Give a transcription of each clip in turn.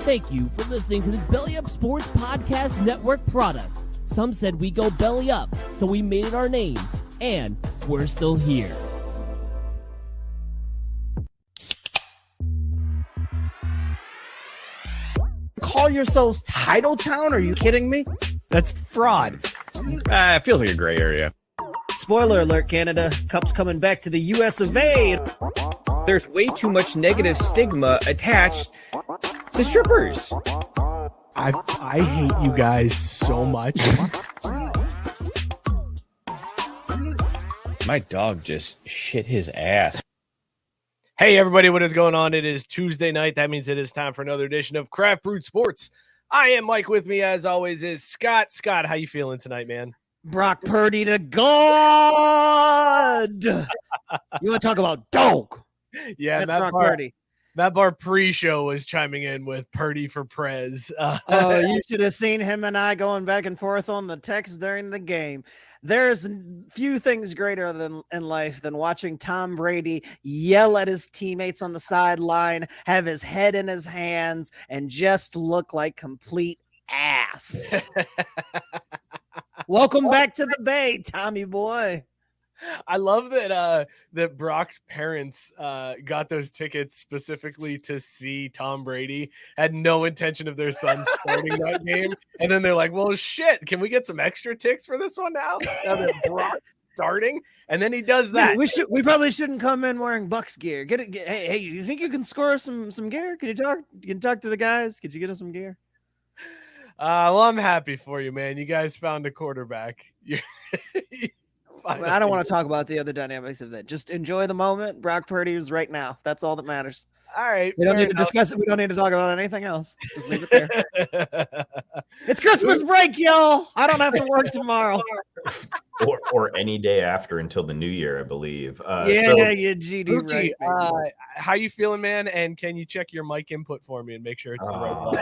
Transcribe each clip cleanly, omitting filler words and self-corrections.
Thank you for listening to this Belly Up Sports Podcast Network product. Some said we go belly up, so we made it our name, and we're still here. Call yourselves Title Town? Are you kidding me? That's fraud. It feels like a gray area. Spoiler alert, Canada. Cup's coming back to the US of A. There's way too much negative stigma attached to strippers. I hate you guys so much. My dog just shit his ass. Hey, everybody, what is going on? It is Tuesday night. That means it is time for another edition of Craft Brewed Sports. I am Mike. With me, as always, is Scott. Scott, how you feeling tonight, man? Brock Purdy to God. You want to talk about dog? Yeah, that's Brock Purdy. Matt Barr pre-show was chiming in with Purdy for Prez. Oh, you should have seen him and I going back and forth on the text during the game. There's few things greater in life than watching Tom Brady yell at his teammates on the sideline, have his head in his hands, and just look like complete ass. Welcome back to the Bay, Tommy boy. I love that that Brock's parents got those tickets specifically to see Tom Brady, had no intention of their son starting that game. And then they're like, well, shit, can we get some extra ticks for this one now that Brock's starting? And then he does that. We probably shouldn't come in wearing Bucks gear. Hey, you think you can score some gear? Can you talk to the guys? Could you get us some gear? Well, I'm happy for you, man. You guys found a quarterback. I don't want to talk about the other dynamics of that. Just enjoy the moment. Brock Purdy is right now. That's all that matters. All right. We don't need to discuss it. We don't need to talk about anything else. Just leave it there. It's Christmas break, y'all. I don't have to work tomorrow. or any day after until the new year, I believe. You GD Mookie, right. How you feeling, man? And can you check your mic input for me and make sure it's the right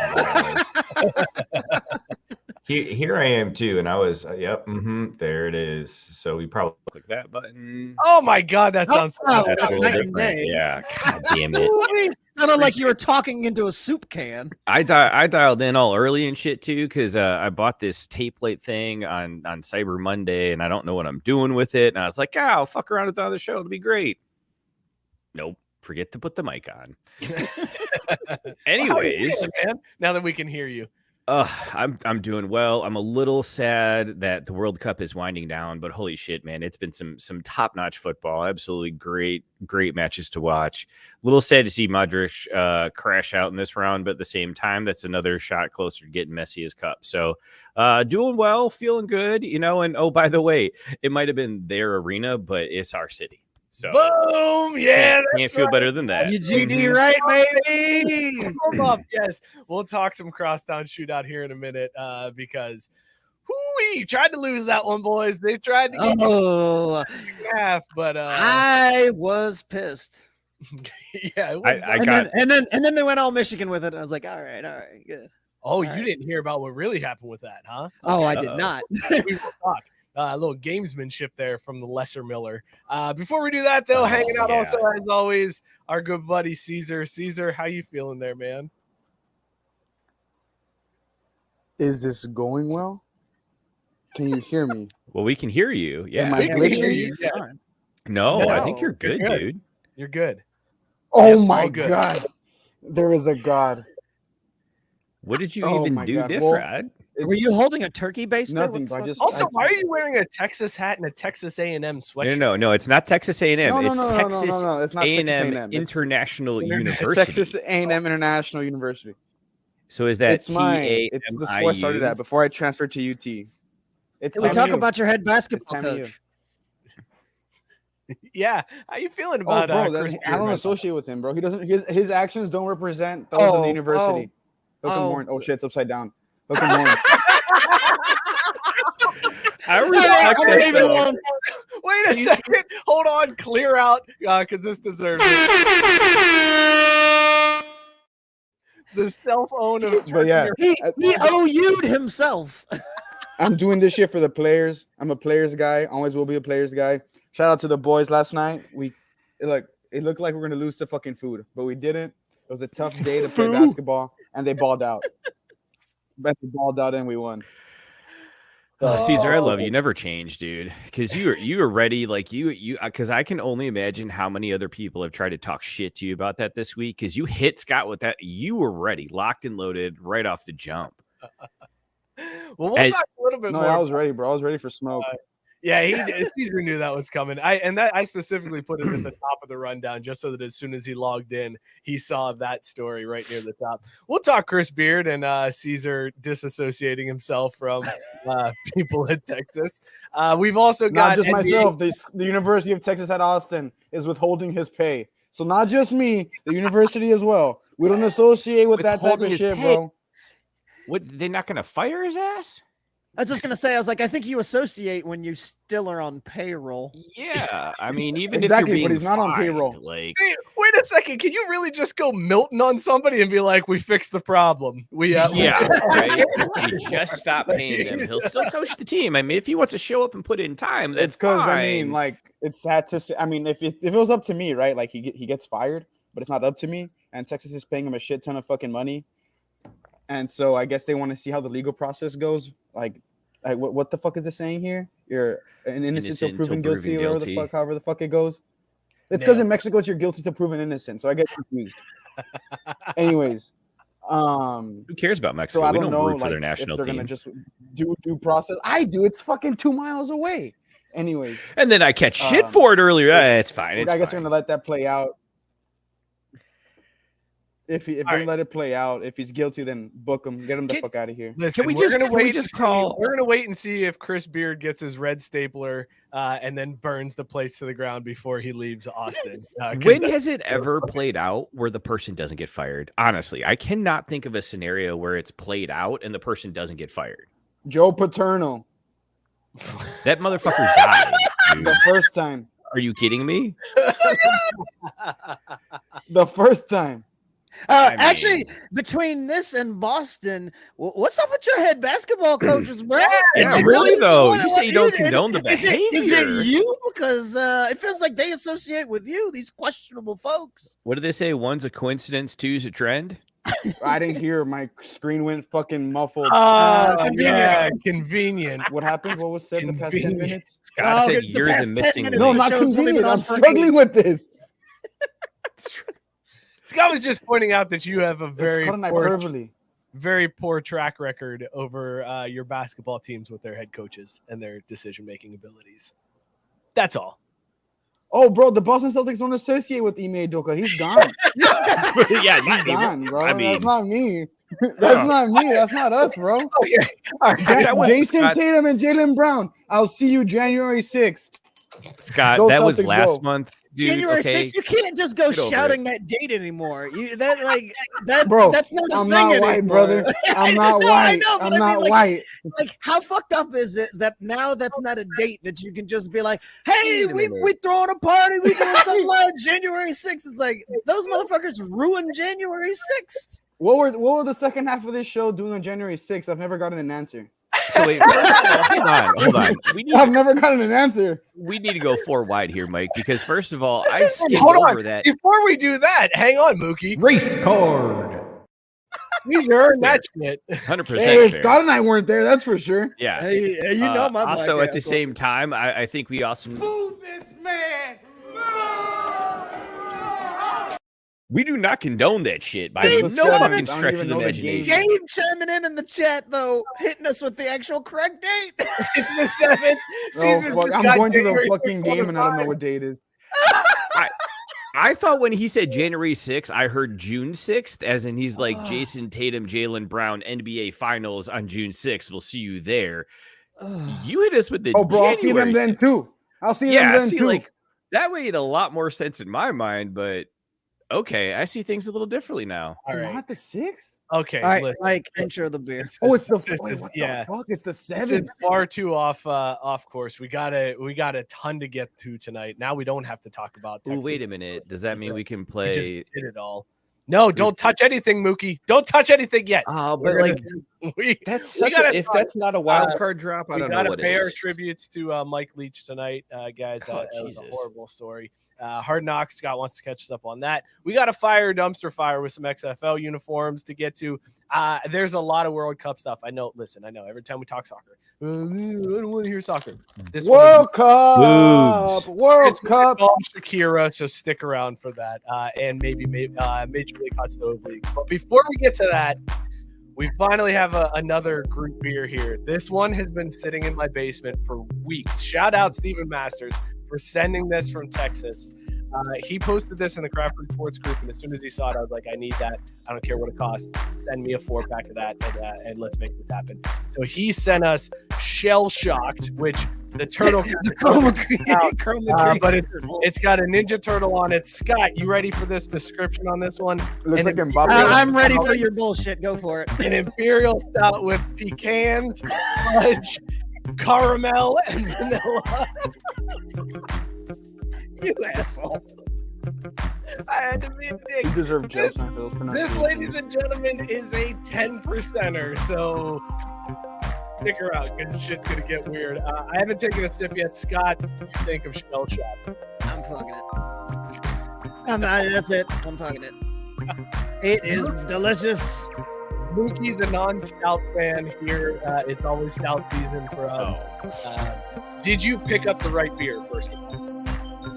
button? Here I am too, and I was there it is. So we probably click that button. Oh my god, that sounds that's a little different. Yeah, god damn it. Sounded like you were talking into a soup can. I dialed in all early and shit too, because I bought this tape plate thing on Cyber Monday, and I don't know what I'm doing with it. And I was like, I'll fuck around with the other show. It'll be great. Nope. Forget to put the mic on. Anyways, man, now that we can hear you. I'm doing well. I'm a little sad that the World Cup is winding down, but holy shit, man, it's been some top-notch football. Absolutely great matches to watch. A little sad to see Modric crash out in this round, but at the same time, that's another shot closer to getting Messi's cup. So doing well, feeling good, and oh, by the way, it might have been their arena, but it's our city. So boom, yeah, can't feel better than that. You GD right, baby. Hold up, yes, we'll talk some Crosstown Shootout here in a minute because we tried to lose that one, boys. They tried to get half, but I was pissed. Yeah, it was and then they went all Michigan with it. And I was like, all right, good. Oh, you didn't hear about what really happened with that, huh? Oh, I did not. We will talk. A little gamesmanship there from the lesser Miller. Before we do that, though, hanging out also, as always, our good buddy Cesar. Cesar, how you feeling there, man? Is this going well? Can you hear me? Well, we can hear you. Yeah. Am I glitching? You. Yeah. No, I think you're good, dude. You're good. Oh, my God. There is a God. What did you even do different? Well, were you holding a turkey baster? Nothing. Also, why are you wearing a Texas hat and a Texas A&M sweatshirt? No, it's not Texas A&M. It's No, Texas it's not A&M International University. Texas A&M International University. So is that it's mine? It's the school I started at before I transferred to UT. Can we talk about your head basketball coach? Yeah, how you feeling about? I don't associate with him, bro. He doesn't. His actions don't represent those of the university. Oh shit, it's upside down. Hook 'em horns. I respect that. Wait a second. Hold on. Clear out because this deserves it. The self-own of he OU'd himself. I'm doing this shit for the players. I'm a players guy. Always will be a players guy. Shout out to the boys last night. It looked like we're gonna lose to fucking food, but we didn't. It was a tough day to play basketball. and they balled out. But they balled out and we won. Cesar, I love you. Never change, dude. Because you were ready, like you. Because I can only imagine how many other people have tried to talk shit to you about that this week. Because you hit Scott with that, you were ready, locked and loaded, right off the jump. Well, we'll talk a little bit more. I was ready, bro. I was ready for smoke. Yeah, Cesar knew that was coming. I specifically put it at the top of the rundown just so that as soon as he logged in, he saw that story right near the top. We'll talk Chris Beard and Cesar disassociating himself from people at Texas. We've also got not just NBA. myself. The University of Texas at Austin is withholding his pay. So not just me, the university as well. We don't associate with that type of shit, bro. What? They're not going to fire his ass? I was just gonna say, I was like, I think you associate when you still are on payroll. Yeah, I mean, even exactly, if you're but he's not on payroll. Like, Hey, wait a second, can you really just go Milton on somebody and be like, "We fixed the problem"? Right? You just stop paying him. He'll still coach the team. I mean, if he wants to show up and put in time, that's because fine. I mean, like, it's sad to say. I mean, if it was up to me, right? Like he gets fired, but it's not up to me, and Texas is paying him a shit ton of fucking money, and so I guess they want to see how the legal process goes. Like what the fuck is this saying here? You're an innocent till proven guilty, or however the fuck it goes. It's because in Mexico, it's you're guilty till proven innocent. So I get confused. Anyways, who cares about Mexico? So I we don't don't know root for their national they're team. gonna just do due process. I do. It's fucking 2 miles away. Anyways, and then I catch shit for it earlier. It's fine. I guess they're gonna let that play out. If they let it play out, if he's guilty, then book him, get him the fuck out of here. Listen, we're gonna wait and see if Chris Beard gets his red stapler and then burns the place to the ground before he leaves Austin. When has it ever played out where the person doesn't get fired? Honestly, I cannot think of a scenario where it's played out and the person doesn't get fired. Joe Paterno. That motherfucker died. Dude. The first time. Are you kidding me? The first time. Actually, between this and Boston, what's up with your head basketball coaches, bro? Yeah, really though. You say you don't condone the behavior. Is it you? Because it feels like they associate with you, these questionable folks. What do they say? One's a coincidence, two's a trend. I didn't hear. My screen went fucking muffled. Convenient. What happened? What was said the past 10 minutes? Scott said you're the missing link. No, not convenient. I'm struggling with this. Scott was just pointing out that you have a very poor track record over your basketball teams with their head coaches and their decision-making abilities. That's all. Oh, bro, the Boston Celtics don't associate with Ime Udoka. He's gone. He's gone, bro. I mean, that's not me. That's not me. That's not us, bro. Okay. All right. Jason Tatum and Jaylen Brown. I'll see you January 6th. Scott, that was last month. Dude, January 6th, you can't just go shouting that date anymore. That's bro, that's not a I'm thing not anymore. white, brother. I'm not white. I'm not white. Like, how fucked up is it that now that's not a date that you can just be like, hey, we throwing a party, we doing something like January 6th. It's like those motherfuckers ruined January 6th. What were the second half of this show doing on January 6th? I've never gotten an answer. So wait, hold on. I've never gotten an answer. We need to go 4 wide here, Mike, because first of all, I skimmed over that. Before we do that, hang on, Mookie. Race card. These are that shit. 100%. Hey, Scott and I weren't there, that's for sure. Yeah. Hey, you know my also, at the same time, I think we also Move this man. we do not condone that shit by Hey, no no, fucking I stretch don't of even the know the imagination. Gabe chiming in the chat though, hitting us with the actual correct date. The 7th. Oh, fuck. I'm going to the fucking game and I don't know what date it is. I thought when he said January 6th, I heard June 6th, as in he's like Jason Tatum, Jaylen Brown, NBA Finals on June 6th. We'll see you there. You hit us with the bro, January I'll see them then 6th. too. I'll see them then too. Like that made a lot more sense in my mind, but okay, I see things a little differently now. All right. Not the 6th? Okay. All right, listen. Mike, intro the beer. Oh, it's the This is- what yeah. the fuck? It's the This 7th. is far too off course. We got a ton to get to tonight. Now we don't have to talk about Ooh, Texas. wait a minute. Does that mean we can We play? just did it all. No, don't touch anything, Mookie. Don't touch anything yet. Oh, but like that's such if that's not a wild card drop, I don't know what it is. We gotta pay our tributes to Mike Leach tonight, guys. That was a horrible story. Hard Knocks, Scott wants to catch us up on that. We got a dumpster fire with some XFL uniforms to get to. There's a lot of World Cup stuff. I know. Listen, I know. Every time we talk soccer, I don't want to hear soccer. This World Cup, Shakira. So stick around for that, and maybe Major League Hot Stove League. But before we get to that, we finally have another group beer here. This one has been sitting in my basement for weeks. Shout out Steven Masters for sending this from Texas. He posted this in the Craft Brew Sports group, and as soon as he saw it, I was like, I need that. I don't care what it costs. Send me a 4-pack of that, and let's make this happen. So he sent us Shell Shocked, which the turtle but it's got a Ninja Turtle on it. Scott, you ready for this description on this one? It looks like I'm ready for your bullshit. Go for it. An Imperial Stout with pecans, fudge, caramel, and vanilla. You asshole. I had to be a dick. You deserve this, ladies and gentlemen, is a 10%er, so stick around because shit's going to get weird. I haven't taken a sip yet. Scott, what do you think of Shell Shock? I'm fucking it. That's it. I'm fucking it. It is delicious. Mookie, the non-stout fan here. It's always stout season for us. Did you pick up the right beer, first of all?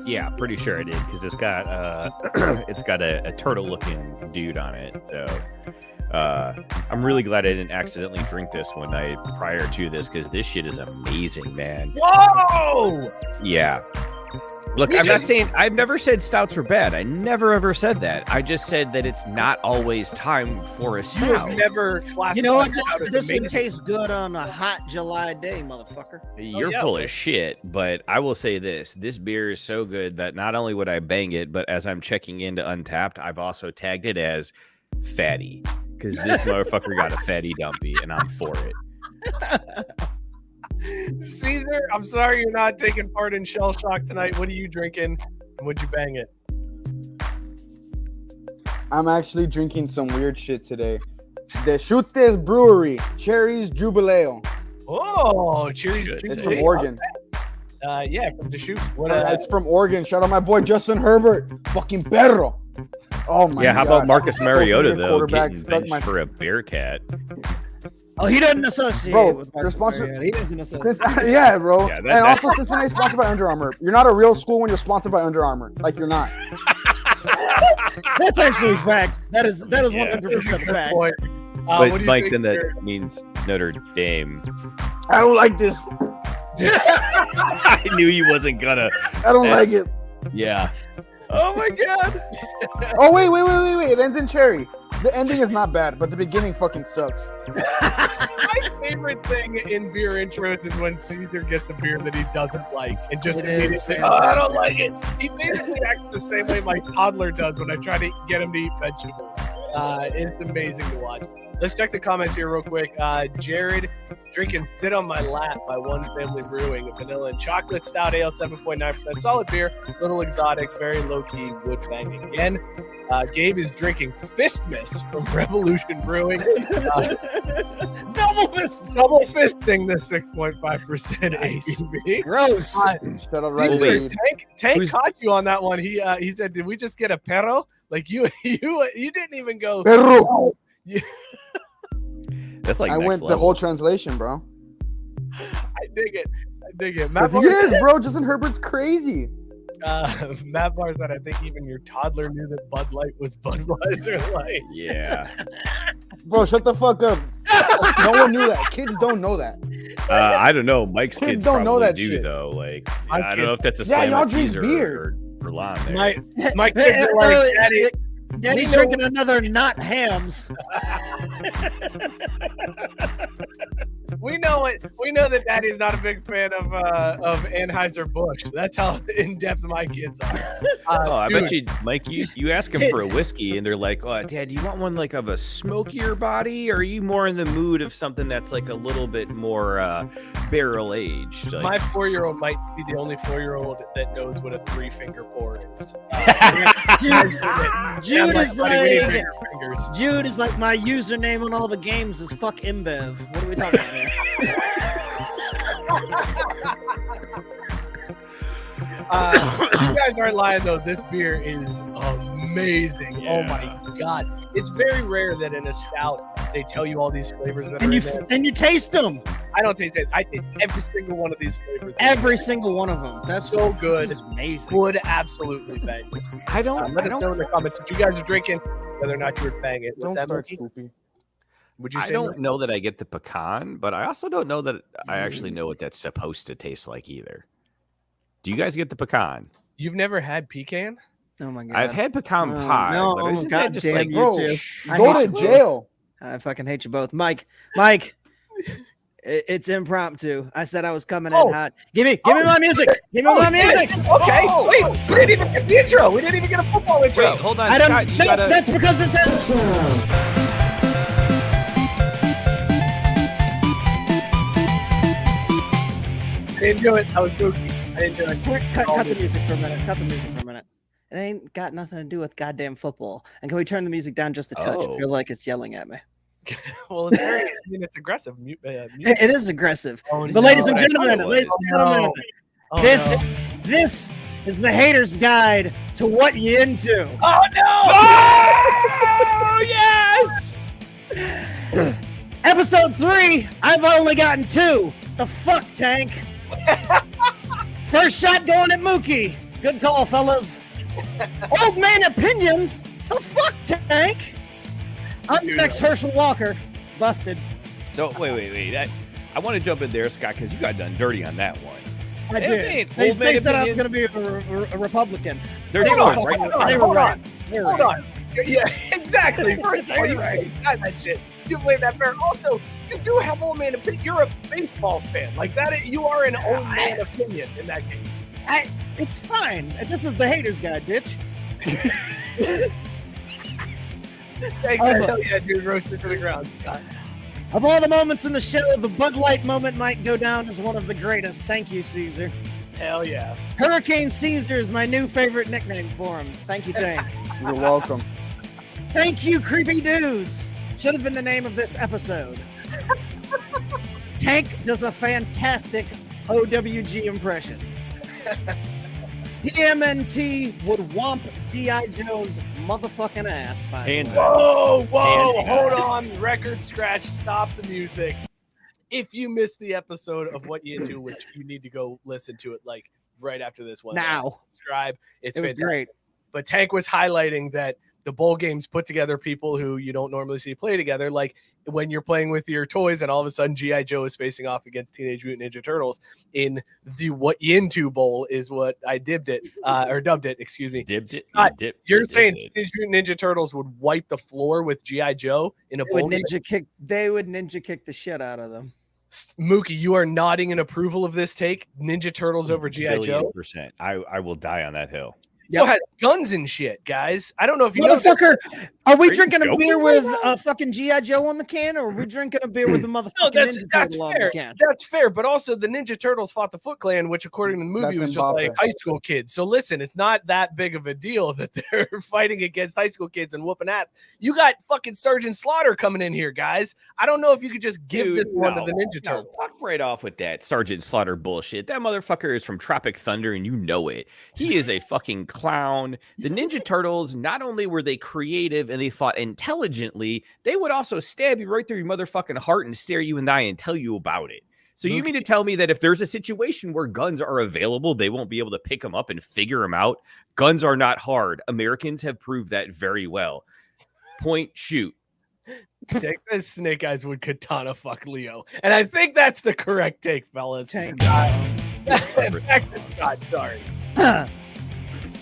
Yeah, pretty sure I did because it's got a turtle-looking dude on it. So I'm really glad I didn't accidentally drink this one night prior to this because this shit is amazing, man. Whoa! Yeah. Look, I've never said stouts were bad. I never ever said that. I just said that it's not always time for a stout. You've never classified. You know what? This one tastes good on a hot July day, motherfucker. You're full of shit, but I will say this. This beer is so good that not only would I bang it, but as I'm checking into Untappd, I've also tagged it as fatty because this motherfucker got a fatty dumpy, and I'm for it. Cesar, I'm sorry you're not taking part in Shell Shock tonight. What are you drinking, and would you bang it? I'm actually drinking some weird shit today. The Chutes Brewery, Cherries Jubileo. Oh, Cherries. It's from Oregon. Yeah, from the Chutes. It's from Oregon. Shout out my boy Justin Herbert. Fucking perro. Oh my god. Yeah, how about Marcus Mariota though, getting benched for a Bearcat? Oh, he doesn't associate with Marcus Mariota. He doesn't associate. Yeah, bro. Yeah, and also Cincinnati sponsored by Under Armour. You're not a real school when you're sponsored by Under Armour. Like you're not. That's actually a fact. That is 100% fact. But Mike, then that means Notre Dame. I don't like this. I knew you wasn't gonna. I don't like it. Yeah. Oh my god. Oh wait. It ends in cherry. The ending is not bad, but the beginning fucking sucks. My favorite thing in beer intros is when Cesar gets a beer that he doesn't like and just immediately, I don't like it. He basically acts the same way my toddler does when I try to get him to eat vegetables. It's amazing to watch. Let's check the comments here real quick. Jared drinking Sit on My Lap by One Family Brewing, a vanilla and chocolate stout ale, 7.9%. Solid beer, little exotic, very low-key wood banging. Again, Gabe is drinking Fistmas from Revolution Brewing. Double fisting this 6.5% ABV. Gross. Shut up, right? Cesar, Tank caught you on that one. He said, "Did we just get a perro?" Like you didn't even go perro. That's like I went level. The whole translation, bro. I dig it. Yes, bro. Justin Herbert's crazy. Matt Barr said, I think even your toddler knew that Bud Light was Budweiser Light. Yeah. Bro, shut the fuck up. No one knew that. Kids don't know that. I don't know. Mike's kids don't know that do shit. Though. Like, I don't know if that's a y'all drink beer. Or Lon there. My kids are like, Daddy's drinking another not hams. We know it. We know that Daddy's not a big fan of Anheuser-Busch. That's how in depth my kids are. I bet you, Mike, you ask them for a whiskey, and they're like, "Oh, Dad, do you want one like of a smokier body, or are you more in the mood of something that's like a little bit more barrel aged?" Like, my 4-year-old might be the only 4-year-old that knows what a 3-finger pour is. Jude is like my username on all the games is fuck InBev. What are we talking about here? You guys aren't lying though. This beer is amazing. Yeah. Oh my god! It's very rare that in a stout they tell you all these flavors that are in there. And you taste them. I don't taste it. I taste every single one of these flavors. Every single one of them. That's so good. It's amazing. Would absolutely bang this beer. I don't. Let us know in the comments what you guys are drinking, whether or not you would bang it. Don't What's that, start Mookie? scooping. Would you say? I don't know that I get the pecan, but I also don't know that I actually know what that's supposed to taste like either. Do you guys get the pecan? You've never had pecan? Oh my god. I've had pecan pie, no, but isn't god that just damn like you Bro, two. I go hate to you both. jail. I fucking hate you both. Mike, it's impromptu. I said I was coming in hot. Give me my music. Give me my music. Okay. Wait, we didn't even get the intro. We didn't even get a football intro. Wait, hold on, I don't. Scott. You No, gotta. that's because it says. I didn't do it. I was Mookie. I didn't do it. Cut the music for a minute. Cut the music for a minute. It ain't got nothing to do with goddamn football. And can we turn the music down just a touch? I feel like it's yelling at me. Well, it's very. I mean, it's aggressive. It is aggressive. Oh, But no. ladies and I gentlemen, thought it was. Oh, this is the hater's guide to what you into. Oh no! Oh yes! Episode 3. I've only gotten 2. The fuck tank. First shot going at Mookie. Good call, fellas. Old man opinions. The fuck tank. I'm the next Herschel Walker. Busted. So wait. I want to jump in there, Scott, because you got done dirty on that one. I did. They said I was going to be a Republican. They're They doing were right fucking- now. they were Hold right. on. They were Hold right. on. Yeah, exactly. First of all, you got that shit. You played that fair. Also, you do have old man opinion. You're a baseball fan. Like that, you are an old man opinion in that game. It's fine. This is the hater's guide, bitch. Thank you. Hell yeah, dude. Roasted to the ground. God. Of all the moments in the show, the Bud Light moment might go down as one of the greatest. Thank you, Cesar. Hell yeah. Hurricane Caesar is my new favorite nickname for him. Thank you, Tank. You're welcome. Thank you, creepy dudes. Should have been the name of this episode. Tank does a fantastic OWG impression. TMNT would whomp G.I. Joe's motherfucking ass. By the Hands way. up. Whoa. Hands Hold down. on. Record scratch. Stop the music. If you missed the episode of What You Into, which you need to go listen to it like right after this one. Now. Subscribe. It's It was fantastic. great. But Tank was highlighting that the bowl games put together people who you don't normally see play together. Like when you're playing with your toys and all of a sudden G.I. Joe is facing off against Teenage Mutant Ninja Turtles in the What You Into Bowl is what I dubbed it, excuse me. Scott, you're saying Teenage Mutant Ninja Turtles would wipe the floor with G.I. Joe in a bowl game? They would ninja kick the shit out of them. Mookie, you are nodding in approval of this take. Ninja Turtles over G.I. Joe. %. I will die on that hill. Joe had guns and shit, guys. I don't know if you know. Motherfucker, are we you drinking a joking beer right with a fucking G.I. Joe on the can, or are we drinking a beer with the motherfucking No, that's Ninja Turtle on the fair. can? That's fair. But also, the Ninja Turtles fought the Foot Clan, which, according to the movie, That's was just like Mbappe. high school kids. So listen, it's not that big of a deal that they're fighting against high school kids and whooping ass. You got fucking Sergeant Slaughter coming in here, guys. I don't know if you could just give this one to the Ninja Turtles. Fuck right off with that Sergeant Slaughter bullshit. That motherfucker is from Tropic Thunder, and you know it. He is a fucking clown. The Ninja Turtles, not only were they creative and they fought intelligently, they would also stab you right through your motherfucking heart and stare you in the eye and tell you about it. So you mean to tell me that if there's a situation where guns are available, they won't be able to pick them up and figure them out? Guns are not hard. Americans have proved that very well. Point, shoot. Take this Snake Eyes would katana fuck Leo. And I think that's the correct take, fellas. Tank. Back to Scott, sorry.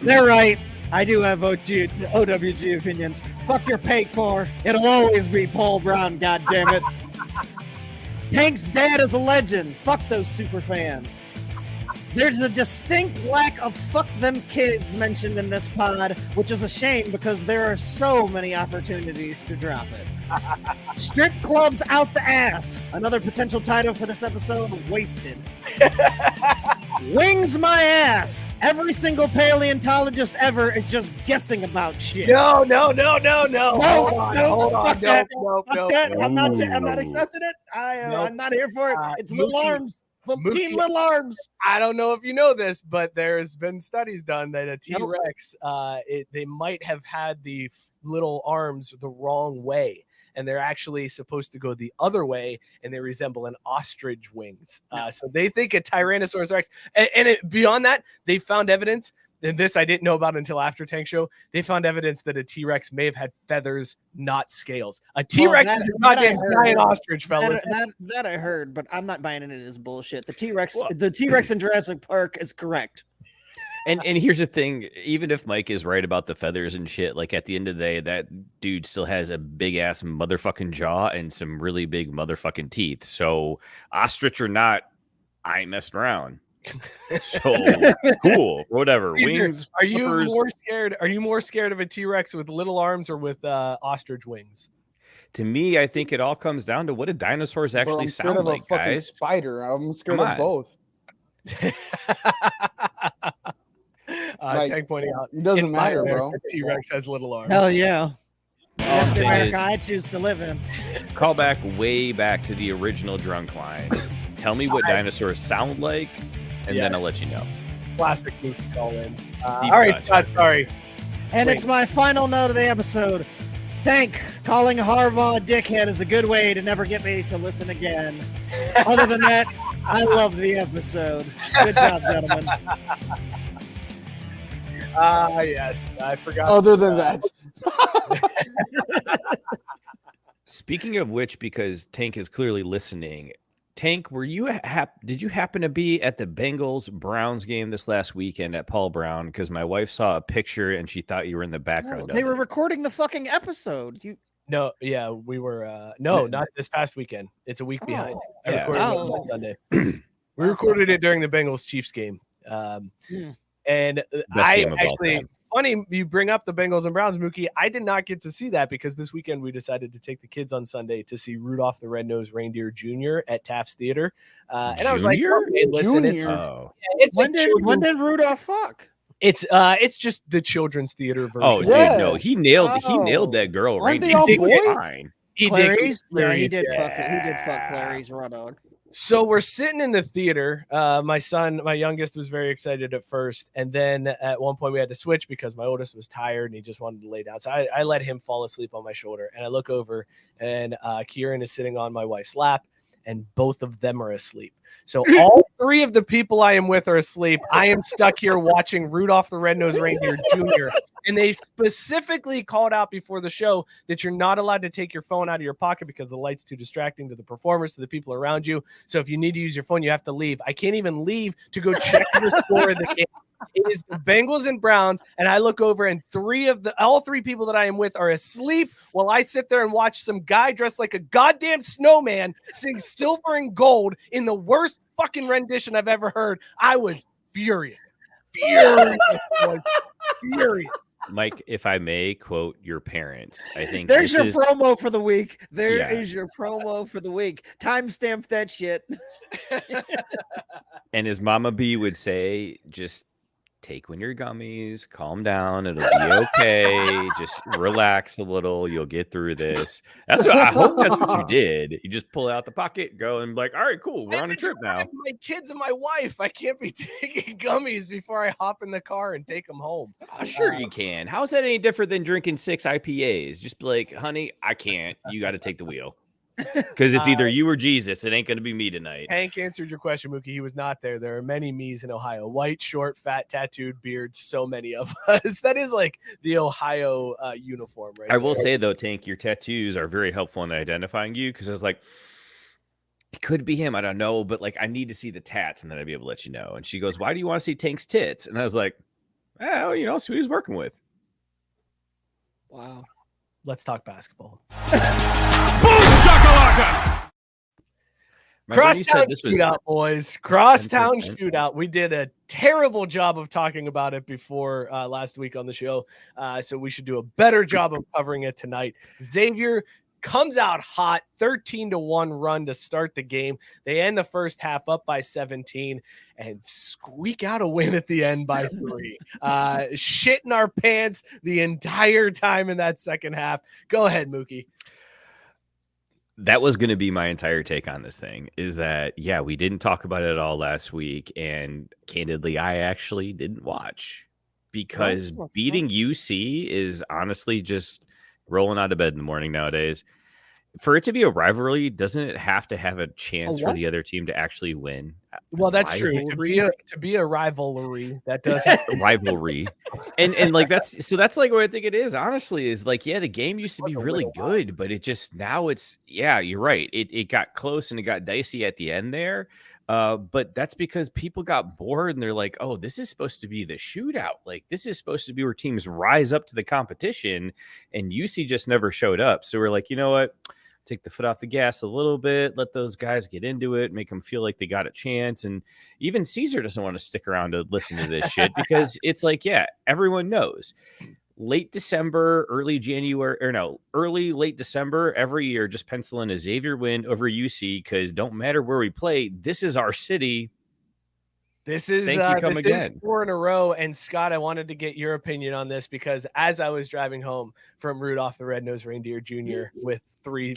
They're right. I do have OWG opinions. Fuck your Paycor. It'll always be Paul Brown, goddammit. Tank's dad is a legend. Fuck those super fans. There's a distinct lack of fuck them kids mentioned in this pod, which is a shame because there are so many opportunities to drop it. Strip clubs out the ass. Another potential title for this episode, wasted. Wings my ass. Every single paleontologist ever is just guessing about shit. No. Hold on. Fuck that. I'm not accepting it. I'm not here for it. It's little arms. Team Little Arms. I don't know if you know this, but there's been studies done that a T-Rex, they might have had the little arms the wrong way, and they're actually supposed to go the other way, and they resemble an ostrich wings. So they think a Tyrannosaurus Rex, and beyond that, they found evidence. And this I didn't know about until after Tank Show. They found evidence that a T-Rex may have had feathers, not scales. A T-Rex is a goddamn giant ostrich, fellas. That I heard, but I'm not buying into this bullshit. The T-Rex in Jurassic Park is correct. And here's the thing, even if Mike is right about the feathers and shit, like at the end of the day, that dude still has a big ass motherfucking jaw and some really big motherfucking teeth. So ostrich or not, I ain't messing around. So cool, whatever. Wings. Are you more scared? Are you more scared of a T-Rex with little arms or with ostrich wings? To me, I think it all comes down to what do dinosaurs actually sound like, I'm scared of a fucking guys. spider. I'm scared of both. Tank pointing out, it doesn't matter, bro. T-Rex has little arms. Hell yeah. That's the thing America I choose to live in. Call back way back to the original drunk line. Tell me what dinosaurs sound like, and then I'll let you know. Classic Mookie call in. All right, Scott, sorry. And it's my final note of the episode. Tank, calling Harbaugh a dickhead is a good way to never get me to listen again. Other than that, I love the episode. Good job, gentlemen. Yes, I forgot. Other than that. Speaking of which, because Tank is clearly listening, Tank, were you did you happen to be at the Bengals-Browns game this last weekend at Paul Brown? Because my wife saw a picture and she thought you were in the background. No, they were recording the fucking episode. No, yeah, we were. No, not this past weekend. It's a week behind. I recorded it on Sunday. We recorded it during the Bengals-Chiefs game. And I actually, funny you bring up the Bengals and Browns, Mookie. I did not get to see that because this weekend we decided to take the kids on Sunday to see Rudolph the Red-Nosed Reindeer Jr. at Taft's Theater. And I was like, okay, listen, it's when did Rudolph fuck? It's just the children's theater version. Oh, yeah. Dude, no, he nailed that girl. Aren't Reindeer. they all He did boys? fine. Clarice? Yeah, he did fuck Clarice raw dog. So we're sitting in the theater. My youngest, was very excited at first. And then at one point we had to switch because my oldest was tired and he just wanted to lay down. So I let him fall asleep on my shoulder. And I look over and Kieran is sitting on my wife's lap and both of them are asleep. So all three of the people I am with are asleep. I am stuck here watching Rudolph the Red-Nosed Reindeer Jr. And they specifically called out before the show that you're not allowed to take your phone out of your pocket because the light's too distracting to the performers, to the people around you. So if you need to use your phone, you have to leave. I can't even leave to go check the score of the game. It is the Bengals and Browns, and I look over and all three people that I am with are asleep while I sit there and watch some guy dressed like a goddamn snowman sing Silver and Gold in the worst fucking rendition I've ever heard. I was furious. Furious. Mike, if I may quote your parents, I think there's your promo for the week. There is your promo for the week. Timestamp that shit. And as Mama B would say, just take one of your gummies, calm down, it'll be okay. Just relax a little, you'll get through this. I hope that's what you did. You just pull it out the pocket, go and like, all right, cool, we're on a trip now. My kids and my wife, I can't be taking gummies before I hop in the car and take them home. Sure you can. How is that any different than drinking 6 IPAs? Just be like, honey, I can't. You got to take the wheel. Because it's either you or Jesus. It ain't going to be me tonight. Hank answered your question, Mookie. He was not there. There are many me's in Ohio. White, short, fat, tattooed, beards. So many of us. That is like the Ohio uniform, right? I will say, though, Tank, your tattoos are very helpful in identifying you. Because I was like, it could be him. I don't know. But like, I need to see the tats. And then I'd be able to let you know. And she goes, why do you want to see Tank's tits? And I was like, oh, see who he's working with. Wow. Let's talk basketball. Boom shakalaka! Crosstown Shootout, boys. Crosstown 10%. Shootout. We did a terrible job of talking about it before last week on the show, so we should do a better job of covering it tonight. Xavier comes out hot, 13-1 run to start the game. They end the first half up by 17 and squeak out a win at the end by 3. Shit in our pants the entire time in that second half. Go ahead, Mookie. That was going to be my entire take on this thing, is that, yeah, we didn't talk about it at all last week. And candidly, I actually didn't watch because beating UC is honestly just rolling out of bed in the morning nowadays. For it to be a rivalry, doesn't it have to have a chance for the other team to actually win? Well, that's true. To be a rivalry, that does rivalry, and like that's like what I think it is. Honestly, is like, yeah, the game used to be really good, but it just now it's you're right. It got close and it got dicey at the end there. But that's because people got bored and they're like, oh, this is supposed to be the shootout. Like, this is supposed to be where teams rise up to the competition, and UC just never showed up. So we're like, you know what? Take the foot off the gas a little bit, let those guys get into it, make them feel like they got a chance. And even Cesar doesn't want to stick around to listen to this shit because it's like, yeah, everyone knows. Late December, early late December, every year, just pencil in a Xavier win over UC because don't matter where we play, this is our city. This is 4 in a row. And Scott, I wanted to get your opinion on this because as I was driving home from Rudolph the Red-Nosed Reindeer Jr. with 3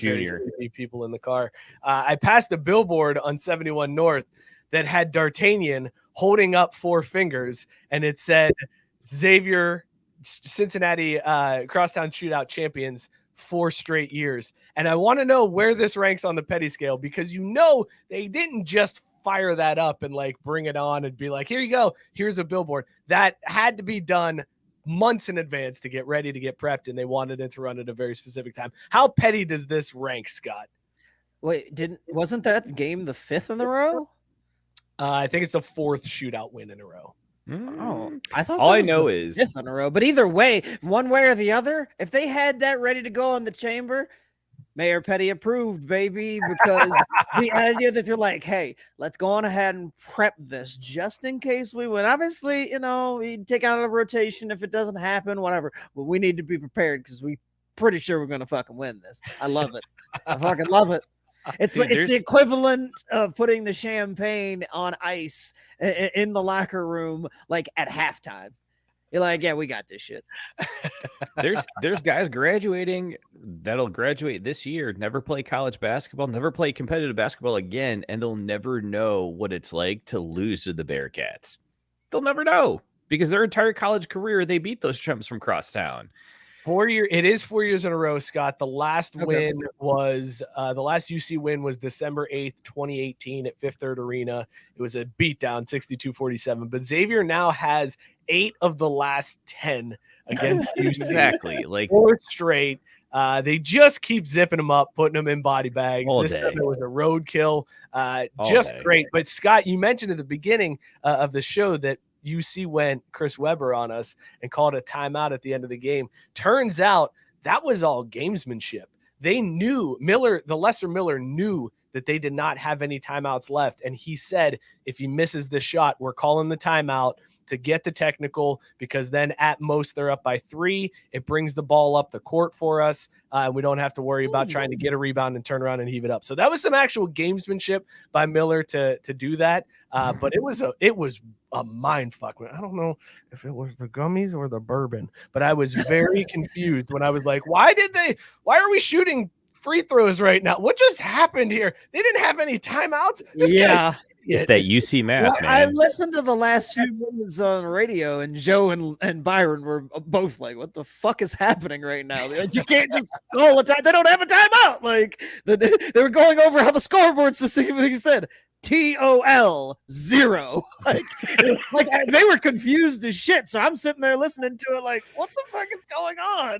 people in the car, I passed a billboard on 71 North that had D'Artagnan holding up 4 fingers, and it said Xavier Cincinnati Crosstown Shootout champions 4 straight years. And I want to know where this ranks on the petty scale because they didn't just fire that up and like bring it on and be like, here you go, here's a billboard. That had to be done months in advance to get ready, to get prepped, and they wanted it to run at a very specific time. How petty does this rank, Scott? Wait, wasn't that game the 5th in a row? I think it's the 4th shootout win in a row. Oh, I thought all I know is 5th in a row. But either way, one way or the other, if they had that ready to go in the chamber, Mayor Petty approved, baby, because the idea that you're like, hey, let's go on ahead and prep this just in case we win. Obviously, we take out of rotation if it doesn't happen, whatever. But we need to be prepared because we're pretty sure we're going to fucking win this. I love it. I fucking love it. It's the equivalent of putting the champagne on ice in the locker room, like at halftime. You're like, yeah, we got this shit. There's guys graduating that'll graduate this year, never play college basketball, never play competitive basketball again, and they'll never know what it's like to lose to the Bearcats. They'll never know because their entire college career they beat those chumps from Crosstown. 4 years. It is 4 years in a row, Scott. The last win was the last UC win was December 8th, 2018 at Fifth Third Arena. It was a beatdown, 62-47. But Xavier now has 8 of the last 10 against UC. Exactly, like 4 straight. They just keep zipping them up, putting them in body bags. All this day. time it was a roadkill. Just day. great. But Scott, you mentioned at the beginning of the show that UC went Chris Webber on us and called a timeout at the end of the game. Turns out that was all gamesmanship. They knew the lesser Miller knew that they did not have any timeouts left. And he said, if he misses this shot, we're calling the timeout to get the technical because then at most they're up by 3. It brings the ball up the court for us. And we don't have to worry about trying to get a rebound and turn around and heave it up. So that was some actual gamesmanship by Miller to do that. But it was a mind fuck. I don't know if it was the gummies or the bourbon, but I was very confused when I was like, why are we shooting free throws right now? What just happened here? They didn't have any timeouts. It's that UC math, man. I listened to the last few minutes on radio, and Joe and Byron were both like, "What the fuck is happening right now? Like, you can't just call a time. They don't have a timeout." Like they were going over how the scoreboard specifically said TOL 0. Like they were confused as shit. So I'm sitting there listening to it, like, what the fuck is going on?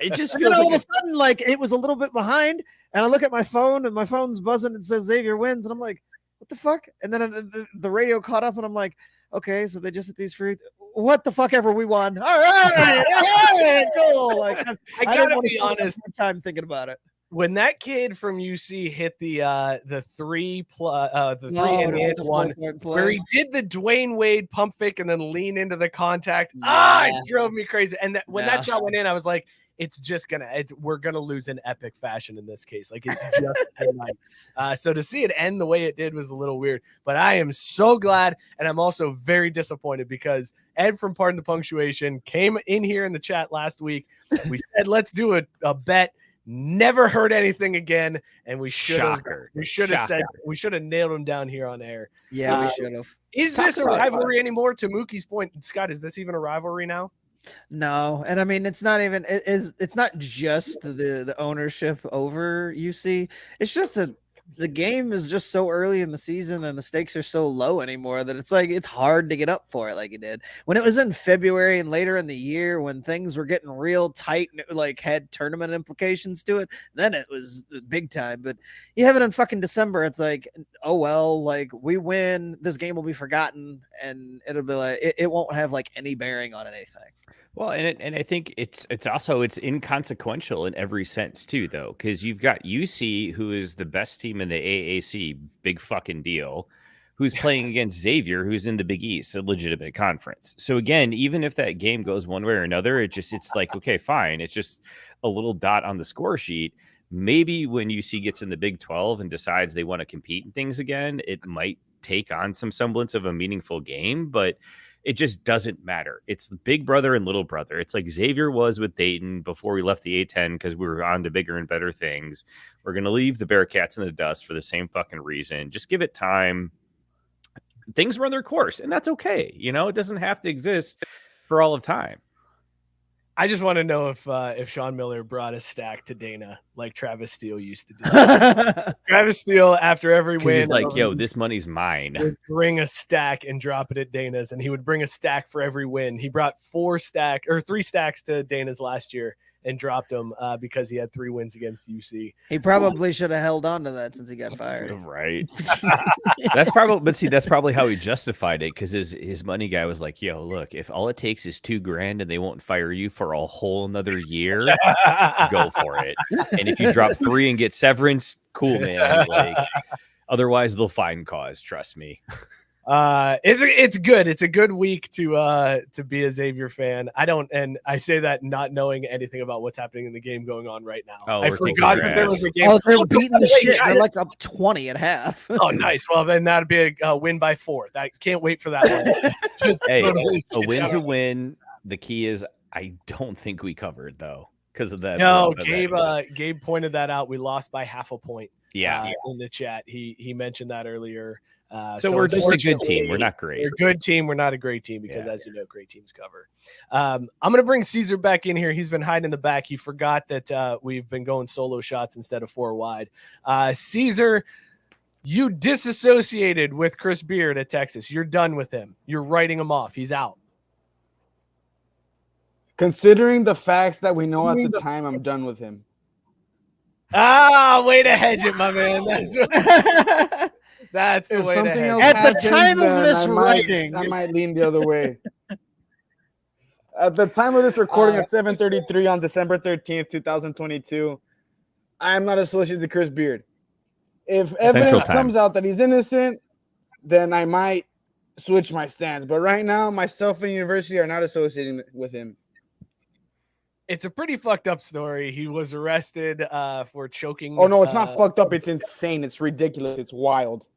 It just feels all of a sudden like it was a little bit behind, and I look at my phone, and my phone's buzzing and says Xavier wins, and I'm like, what the fuck? And then the radio caught up, and I'm like, okay, so they just hit these free. What the fuck ever, we won. All right, cool. Like I gotta be honest. Time thinking about it. when that kid from UC hit the 3 No, and the one, four-point play. where he did the Dwayne Wade pump fake and then lean into the contact. Yeah. It drove me crazy. And when Yeah. that shot went in, I was like, we're gonna lose in epic fashion in this case. Like, it's just tonight. So to see it end the way it did was a little weird. But I am so glad, and I'm also very disappointed because Ed from Pardon the Punctuation came in here in the chat last week. We said let's do a bet. Never heard anything again, and we should have nailed him down here on air. Yeah, we should have. Is this a rivalry anymore? To Mookie's point, Scott, is this even a rivalry now? No, and I mean it's not even it's not just the ownership over UC. It's just that the game is just so early in the season and the stakes are so low anymore that it's like it's hard to get up for it like it did when it was in February and later in the year when things were getting real tight and it, like, had tournament implications to it. Then it was big time. But you have it in fucking December, it's like, oh well, like, we win, this game will be forgotten and it'll be like it won't have like any bearing on anything. Well, and I think it's also inconsequential in every sense too, though, because you've got UC, who is the best team in the AAC, big fucking deal, who's playing against Xavier, who's in the Big East, a legitimate conference. So again, even if that game goes one way or another, it's like, okay, fine, it's just a little dot on the score sheet. Maybe when UC gets in the Big 12 and decides they want to compete in things again, it might take on some semblance of a meaningful game, but it just doesn't matter. It's the big brother and little brother. It's like Xavier was with Dayton before we left the A10 because we were on to bigger and better things. We're going to leave the Bearcats in the dust for the same fucking reason. Just give it time. Things run their course, and that's okay. You know, it doesn't have to exist for all of time. I just want to know if Sean Miller brought a stack to Dana like Travis Steele used to do. Travis Steele, after every win, he's like, yo, this money's mine. Would bring a stack and drop it at Dana's, and he would bring a stack for every win. He brought 3 stacks to Dana's last year and dropped them because he had 3 wins against UC. He probably should have held on to that since he got fired. Right. That's probably how he justified it, because his money guy was like, yo, look, if all it takes is $2,000 and they won't fire you for a whole another year, go for it. And if you drop 3 and get severance, cool, man. Like, otherwise they'll find cause, trust me. It's good. It's a good week to be a Xavier fan. I say that not knowing anything about what's happening in the game going on right now. Oh, I forgot that there was a game. Oh, they're beating the shit. They're like up 20 at half. Oh, nice. Well, then that'd be a win by 4. I can't wait for that one. Hey, a win's a win. The key is I don't think we covered though because of that. No, Gabe pointed that out. We lost by half a point. Yeah, in the chat, he mentioned that earlier. So we're just a good team. We're not great. We're a good team. We're not a great team because, as you know, great teams cover. I'm going to bring Cesar back in here. He's been hiding in the back. He forgot that we've been going solo shots instead of 4 wide. Cesar, you disassociated with Chris Beard at Texas. You're done with him. You're writing him off. He's out. Considering the facts that we know at the time, I'm done with him. Way to hedge it, my man. That's the way to hedge it. At the time of this writing, I might lean the other way. At the time of this recording at 7:33 on December 13th, 2022, I am not associated with Chris Beard. If evidence comes out that he's innocent, then I might switch my stance. But right now, myself and university are not associating with him. It's a pretty fucked up story. He was arrested for choking. Oh, no, it's not fucked up. It's insane. It's ridiculous. It's wild.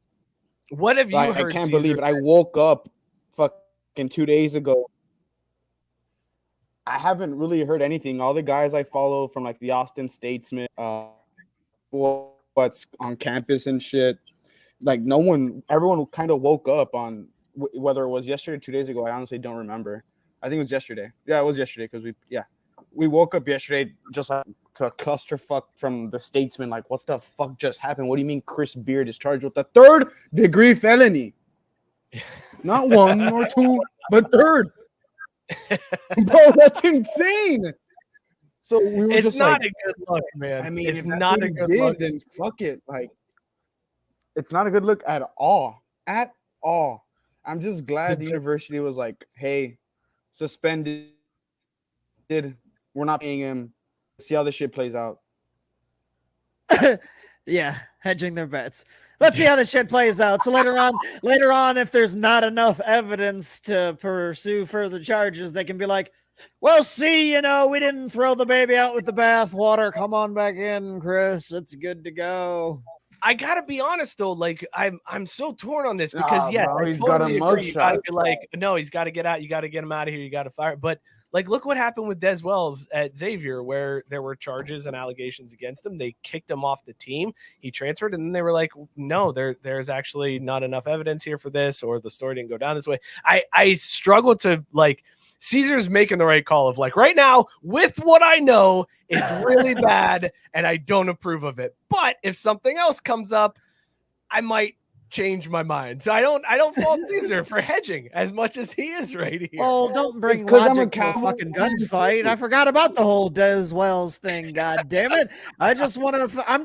What have you heard, I can't Cesar? believe it. I woke up fucking 2 days ago. I haven't really heard anything. All the guys I follow from like the Austin Statesman, what's on campus and shit, like everyone kind of woke up on whether it was yesterday or 2 days ago. I honestly don't remember. I think it was yesterday. Yeah, it was yesterday because we woke up yesterday just like to a clusterfuck from the Statesman. Like, what the fuck just happened? What do you mean Chris Beard is charged with a 3rd-degree felony? Not 1 or 2, but 3rd. Bro, that's insane. So we were it's not a good look, man. I mean, it's if not a good look. Then fuck it. Like, it's not a good look at all. At all. I'm just glad the university was like, hey, suspended. We're not paying him. See how this shit plays out. Yeah, hedging their bets. Let's see how this shit plays out. So later on, if there's not enough evidence to pursue further charges, they can be like, well, see, we didn't throw the baby out with the bathwater. Come on back in, Chris. It's good to go. I gotta be honest though, like I'm so torn on this because yes, bro, I he's got a totally agree. You gotta mugshot. be like, no, he's got to get out. You got to get him out of here. You got to fire. But like, look what happened with Des Wells at Xavier, where there were charges and allegations against him. They kicked him off the team. He transferred, and then they were like, no, there's actually not enough evidence here for this, or the story didn't go down this way. I struggle to like. Cesar's making the right call of like right now with what I know, it's really bad and I don't approve of it. But if something else comes up, I might change my mind. So I don't fault Cesar for hedging as much as he is right here. Oh, don't bring It's 'cause I'm logic a to a cowboy fucking fan, gunfight. too. I forgot about the whole Des Wells thing. God damn it! I'm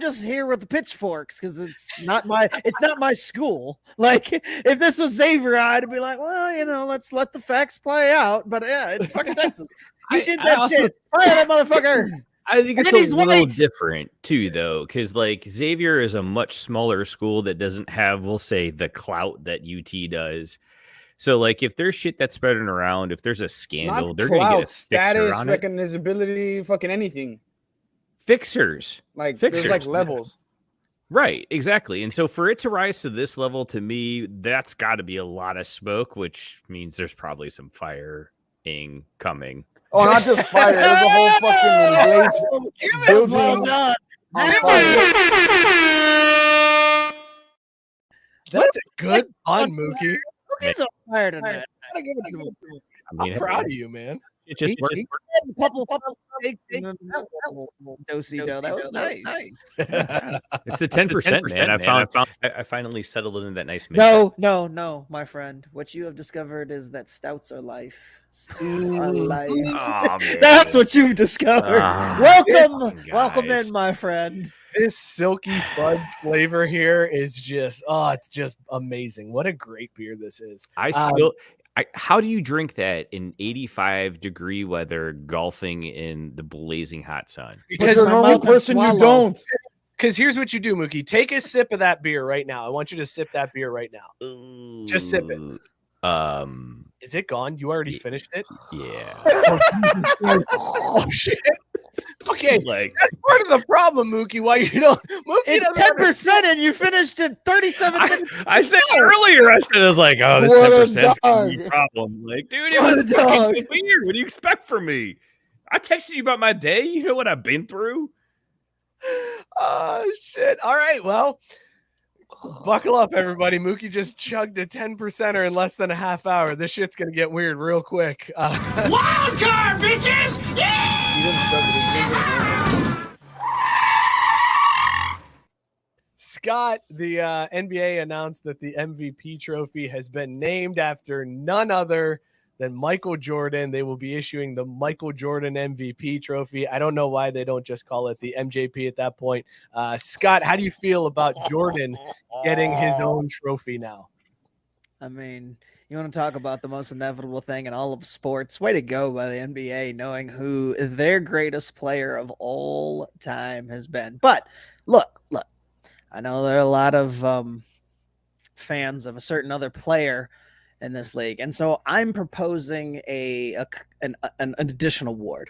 just here with the pitchforks because it's not my school. Like if this was Xavier, I'd be like, well, let's let the facts play out. But yeah, it's fucking Texas. He did that shit. Fire that motherfucker. I think it's And he's a little white. different too, though, because like Xavier is a much smaller school that doesn't have, we'll say, the clout that UT does. So, like, if there's shit that's spreading around, if there's a scandal, Not they're gonna get a clout, fixer status, on it. recognizability, fucking anything. Fixers, Like Fixers. there's like levels. right? Exactly. And so, for it to rise to this level, to me, that's got to be a lot of smoke, which means there's probably some firing coming. Oh, not just fire. There's a whole fucking Well building done. on fire. That's a good pun, Mookie. Lookie's on fire tonight. Gotta give it to him. I mean, I'm proud of you, man. it just works. A couple do-si-do. That was nice. It's the 10%, man. I finally settled into that nice mid. No, my friend. What you have discovered is that stouts are life. Stouts are life. Aw, man. That's what you've discovered. Ah, Welcome guys. in, my friend. This silky fudge flavor here is just it's just amazing. What a great beer this is. How do you drink that in 85-degree weather, golfing in the blazing hot sun? Because But you're a normal mouth and person, you swallow. don't. Because here's what you do, Mookie. Take a sip of that beer right now. I want you to sip that beer right now. Just sip it. Is it gone? You already finished it? Yeah. Oh shit. Okay, Like, that's part of the problem, Mookie. Why you don't? Mookie It's doesn't 10% and you finished in 37 minutes. I said earlier, I was like, oh, this What a 10% is gonna be a dog. problem. Like, dude, it What was a fucking dog. good beer. What do you expect from me? I texted you about my day. You know what I've been through. Oh shit! All right, well, buckle up, everybody. Mookie just chugged a 10%er in less than a half hour. This shit's gonna get weird real quick. Wild card, bitches! Yeah! You didn't chug it, it's really good. Scott, the NBA announced that the MVP trophy has been named after none other than Michael Jordan. They will be issuing the Michael Jordan MVP trophy. I don't know why they don't just call it the MJP at that point. Scott, how do you feel about Jordan getting his own trophy now? I mean, you want to talk about the most inevitable thing in all of sports? Way to go by the NBA, knowing who their greatest player of all time has been. But look, I know there are a lot of fans of a certain other player in this league, and so I'm proposing an additional award.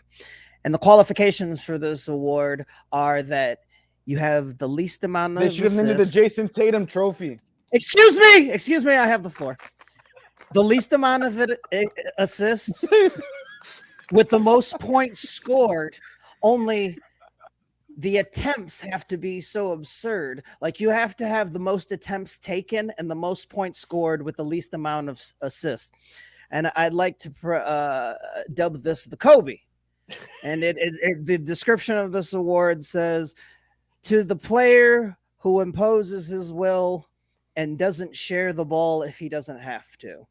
And the qualifications for this award are that you have the least amount of They should have named it the assists. Jason Tatum Trophy. Excuse me, I have the floor. The least amount of assists with the most points scored. Only the attempts have to be so absurd. Like you have to have the most attempts taken and the most points scored with the least amount of assists. And I'd like to dub this the Kobe. And the description of this award says, to the player who imposes his will and doesn't share the ball if he doesn't have to.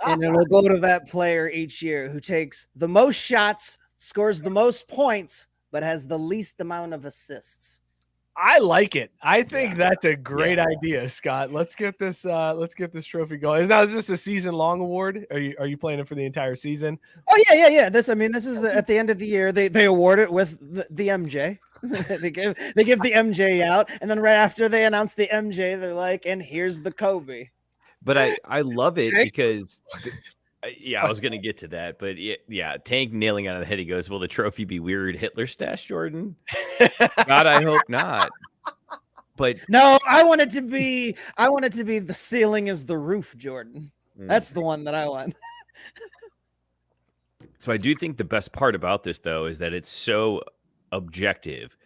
And it will go to that player each year who takes the most shots, scores the most points, but has the least amount of assists. I like it. I think that's a great idea, Scott. Let's get this trophy going. Now, is this a season-long award? Are you playing it for the entire season? Oh yeah. This is at the end of the year. They award it with the MJ. they give the MJ out, and then right after they announce the MJ, they're like, and here's the Kobe. But I love it because I was gonna get to that, but Tank nailing it on the head. He goes, "Will the trophy be weird Hitler stash, Jordan?" God, I hope not. But no, I want it to be the ceiling is the roof, Jordan. That's the one that I want. So I do think the best part about this, though, is that it's so objective.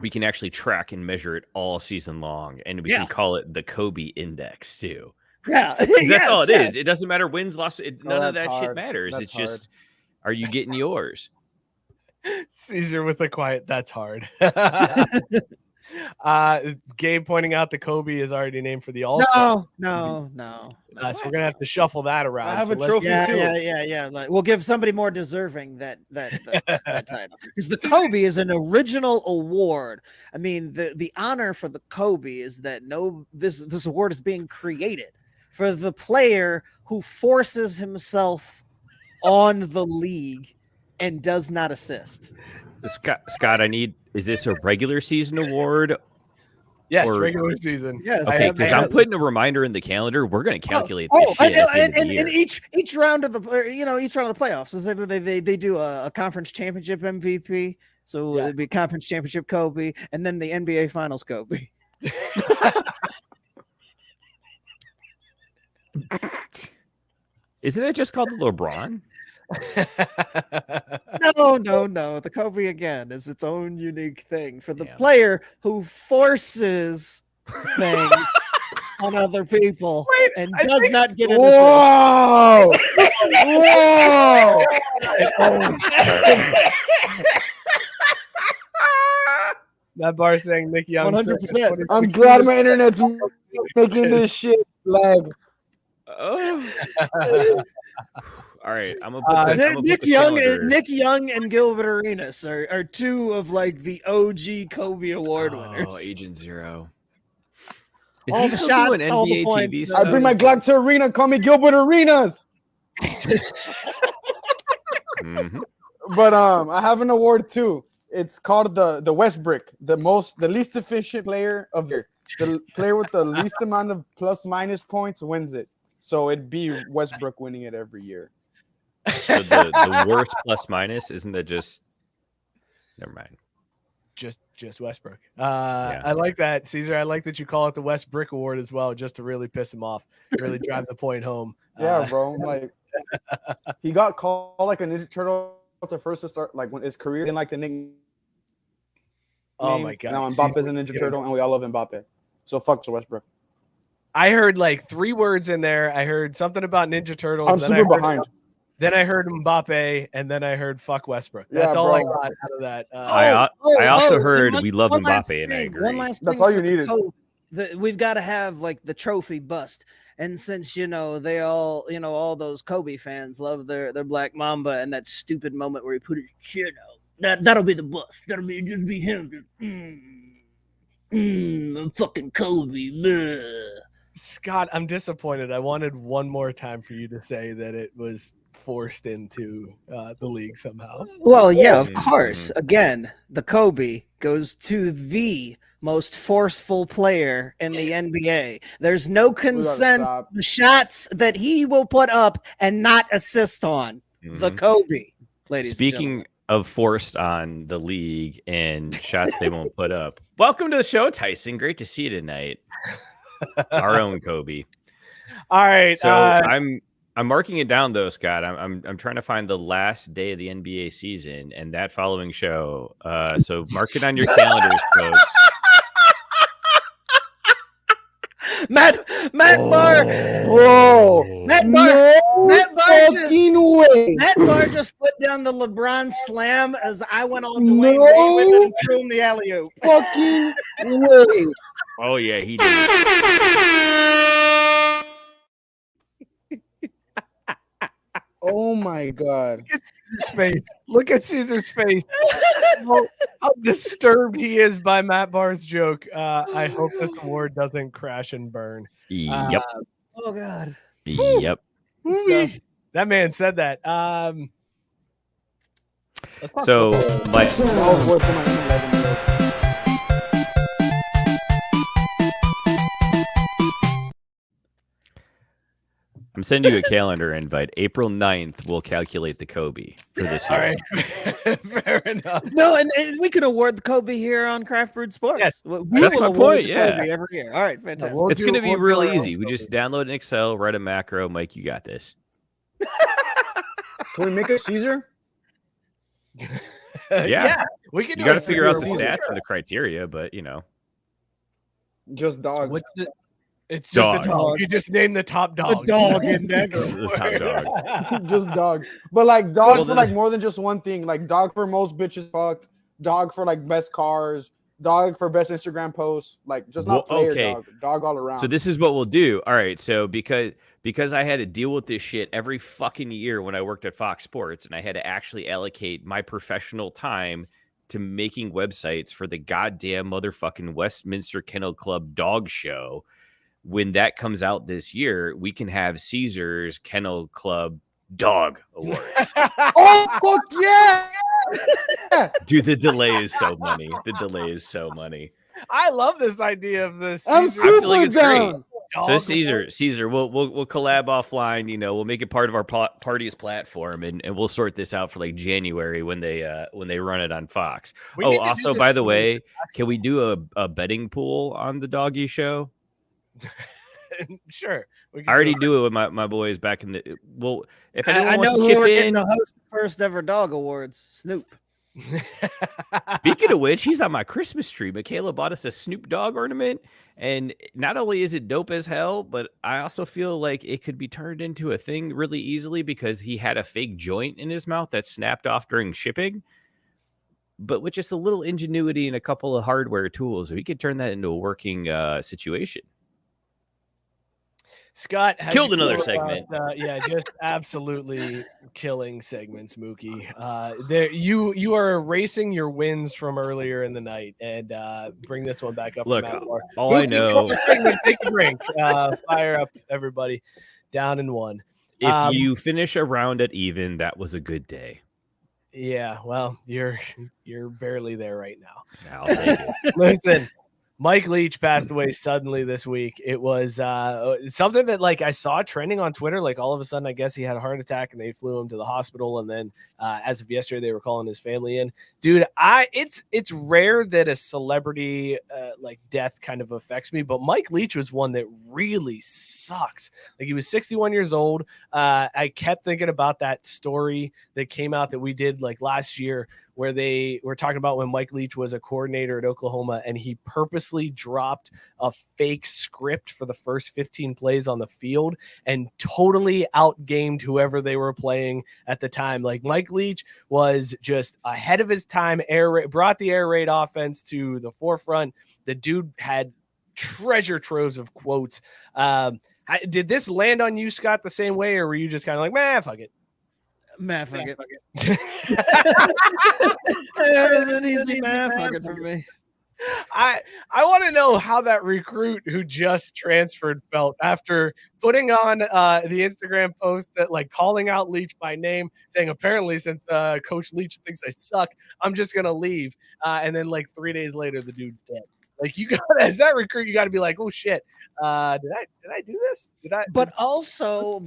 We can actually track and measure it all season long, and we can call it the Kobe Index too. Yeah, that's all it is. It doesn't matter wins, losses. None of that shit matters. That's it's just, are you getting yours? Cesar with a quiet. That's hard. Gabe pointing out the Kobe is already named for the All-Star. No. So we're gonna have to shuffle that around. I have so a trophy too. Yeah. Like, we'll give somebody more deserving that title, because the Kobe is an original award. I mean, the honor for the Kobe is that this award is being created for the player who forces himself on the league and does not assist. Scott, is this a regular season award? Yes, regular season. Yes. Okay, because I'm putting a reminder in the calendar. We're going to calculate this shit. And each round of the playoffs is they do a conference championship MVP. So it'd be conference championship Kobe, and then the NBA Finals Kobe. Isn't it just called the LeBron? No. The Kobe again is its own unique thing for the player who forces things on other people and does not get an assist. Whoa! That bar saying Nick Young. 100%. I'm glad my internet's making this shit lag. All right, I'm gonna put Nick Young and Gilbert Arenas are two of like the OG Kobe Award winners. Agent Zero. Is he still doing NBA TV stuff? I bring my Glock to arena. Call me Gilbert Arenas. But I have an award too. It's called the Westbrook, the least efficient player of the year. The player with the least amount of plus minus points wins it. So it'd be Westbrook winning it every year. So the worst plus minus, isn't that just? Never mind. Just Westbrook. I like that, Cesar. I like that you call it the Westbrook Award as well, just to really piss him off, really drive the point home. Yeah, bro. Like he got called like a Ninja Turtle the first to start, like when his career in like the nickname. Oh my god! Now Mbappe's a Ninja Turtle, and we all love Mbappe. So fuck to Westbrook. I heard like 3 words in there. I heard something about Ninja Turtles. I'm super behind. Then I heard Mbappe, and then I heard fuck Westbrook. That's all I got out of that. I also heard we love Mbappe, and I agree. One last thing. That's all you needed. We've got to have like the trophy bust. And since they all those Kobe fans love their Black Mamba and that stupid moment where he put his chin out, that'll be the bust. That'll just be him. I'm fucking Kobe. Bleh. Scott, I'm disappointed. I wanted one more time for you to say that it was forced into the league somehow. Well, yeah, of course. Again, the Kobe goes to the most forceful player in the NBA. There's no consent shots that he will put up and not assist on. The Kobe, ladies. Speaking of forced on the league and shots they won't put up. Welcome to the show, Tyson. Great to see you tonight. Our own Kobe. All right. So I'm marking it down though, Scott. I'm trying to find the last day of the NBA season and that following show. So mark it on your calendars, folks. Matt Barr. Whoa. Matt Barr just put down the LeBron slam as I went on Dwayne Wade with it and threw him the alley-oop. Fucking way. Oh yeah, he did. Oh my god. Look at Caesar's face. Look at Caesar's face. How disturbed he is by Matt Barr's joke. I hope this award doesn't crash and burn. Yep. Oh God. Yep. Woo-wee. That man said that. Let's talk So football. my That was worse than my 11 joke. I'm sending you a calendar invite. April 9th, we'll calculate the Kobe for this All year. right. Fair enough. No, and we could award the Kobe here on Craft Brewed Sports. Yes. We That's will my award point, the yeah. Kobe every year. All right, fantastic. we'll It's going to be we'll do real our own easy. We Kobe. just download an Excel, write a macro. Mike, you got this. Can we make a Caesar? Yeah. We can You do got to a figure out the Caesar. stats and the criteria, but Just dog. What's the? It's just Dog. the dog. You just name the top dog. The dog index. the top dog. Just dog. But like dog Well, for like more than just one thing. Like dog for most bitches fucked. Dog for like best cars. Dog for best Instagram posts. Like just not Well, player okay. dog. Dog all around. So this is what we'll do. All right. So because I had to deal with this shit every fucking year when I worked at Fox Sports, and I had to actually allocate my professional time to making websites for the goddamn motherfucking Westminster Kennel Club dog show. When that comes out this year, we can have Caesar's Kennel Club Dog Awards. oh fuck yeah! Dude, the delay is so money. The delay is so money. I love this idea of this. I'm Caesar super like it's great. down. dog So Caesar, we'll collab offline. We'll make it part of our party's platform, and we'll sort this out for like January when they run it on Fox. We need to do Also, this by the for way, can we do a betting pool on the doggy show? Sure. We can I already it. do it with my boys back in the. Well, if I anyone know wants to who chip we're getting in. to host the first ever dog awards. Snoop. Speaking of which, he's on my Christmas tree. Michaela bought us a Snoop Dogg ornament, and not only is it dope as hell, but I also feel like it could be turned into a thing really easily because he had a fake joint in his mouth that snapped off during shipping. But with just a little ingenuity and a couple of hardware tools, we could turn that into a working situation. Scott how'd Killed you feel another about, segment. yeah, just absolutely killing segments, Mookie. There, you are erasing your wins from earlier in the night, and bring this one back up. Look, from Matt Barr. all I Mookie, know, segment, take a drink. Fire up, everybody. Down in one. if you finish a round at even, that was a good day. Yeah, well, you're barely there right now. I'll take it. Listen, Mike Leach passed away suddenly this week. It was something that like I saw trending on Twitter. Like all of a sudden, I guess he had a heart attack and they flew him to the hospital. And then as of yesterday, they were calling his family in. Dude, it's rare that a celebrity like death kind of affects me, but Mike Leach was one that really sucks. Like he was 61 years old. I kept thinking about that story that came out that we did like last year, where they were talking about when Mike Leach was a coordinator at Oklahoma and he purposely dropped a fake script for the first 15 plays on the field and totally outgamed whoever they were playing at the time. Like Mike Leach was just ahead of his time, brought the air raid offense to the forefront. The dude had treasure troves of quotes. Did this land on you, Scott, the same way, or were you just kind of like, man, fuck it? Man, fuck it. It was an easy man, fuck it for me. I want to know how that recruit who just transferred felt after putting on the Instagram post that like calling out Leach by name, saying apparently since Coach Leach thinks I suck, I'm just gonna leave. And then like 3 days later, the dude's dead. Like you got as that recruit, you got to be like, oh shit, did I do this? Did I? But also,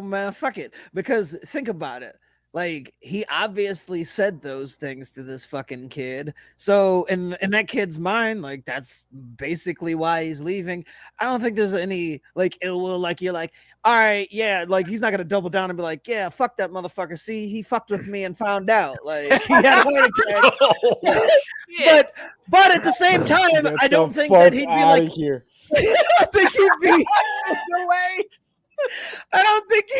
man, fuck it. Because think about it. Like he obviously said those things to this fucking kid. So in that kid's mind, like that's basically why he's leaving. I don't think there's any like ill will. Like you're like, all right, yeah, like he's not gonna double down and be like, yeah, fuck that motherfucker. See, he fucked with me and found out. Like he had a heart attack. But at the same time, I don't think that he'd be like here. I don't think he'd be No way. I don't think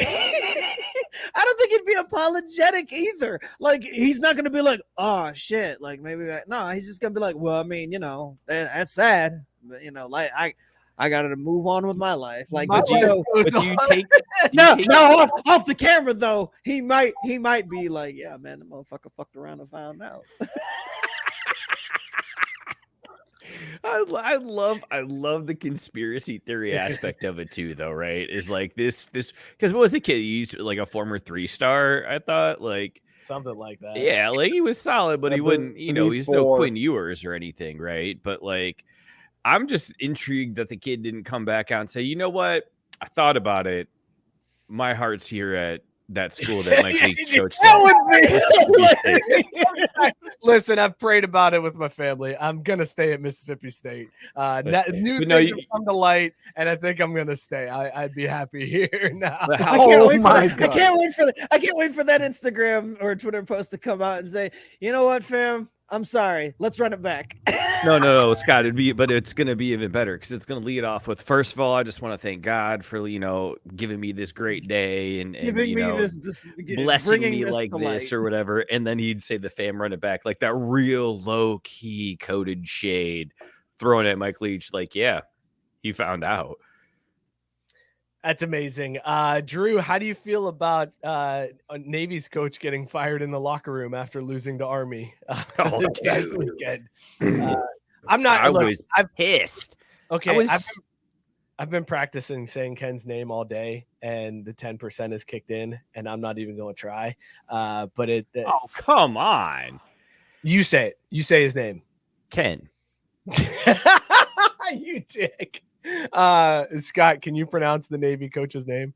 he'd be apologetic either. Like he's not gonna be like, oh shit, like maybe no, he's just gonna be like, well, I mean, that's sad, but like I got to move on with my life. Like, My but you life know, goes But do you on. take no, off the camera though, he might be like, yeah, man, the motherfucker fucked around and found out. I love the conspiracy theory aspect of it too, though, right? Is like this because what was the kid? He used like a former 3-star, I thought, like Something like that. yeah, like he was solid, but I he wouldn't, believe he's no 4. Quinn Ewers or anything, right? But like I'm just intrigued that the kid didn't come back out and say, you know what? I thought about it. My heart's here at that school that Mike Leach coached. That would be Listen, I've prayed about it with my family. I'm gonna stay at Mississippi State. New But no, things have come to light, and I think I'm gonna stay. I'd be happy here now. But I how, can't Oh wait my for that. God. I can't wait for that Instagram or Twitter post to come out and say, you know what, fam? I'm sorry. Let's run it back. no, Scott, it's gonna be even better because it's gonna lead off with, first of all, I just want to thank God for giving me this great day and Giving me this blessing bringing me this like to this light. or whatever, and then he'd say the fam run it back, like that real low key coded shade thrown at Mike Leach, like yeah, he found out. That's amazing. Drew, how do you feel about Navy's coach getting fired in the locker room after losing to Army Oh, this past dude. weekend? I'm not. I look, was pissed. Okay, I I've been practicing saying Ken's name all day, and the 10% is kicked in, and I'm not even going to try. But Oh, come on, you say it. You say his name. Ken. You dick. Scott, can you pronounce the Navy coach's name?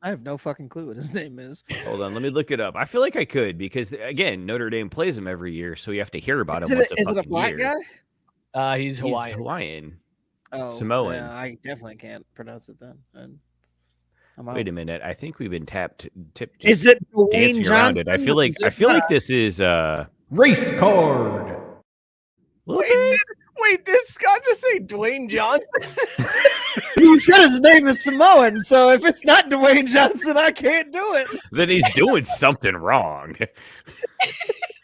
I have no fucking clue what his name is. Hold on, let me look it up. I feel like I could because again, Notre Dame plays him every year, so you have to hear about Is him it, once is a it a fucking black year. guy? He's Hawaiian. Hawaiian. Oh, Samoan. Yeah, I definitely can't pronounce it then. I'm out. Wait a minute. I think we've been tipped. Is it Dwayne Dancing around it. I Johnson? feel like Is it not? this is Race card. little bit. Wait, did Scott just say Dwayne Johnson? You said his name is Samoan, so if it's not Dwayne Johnson, I can't do it. Then he's doing something wrong.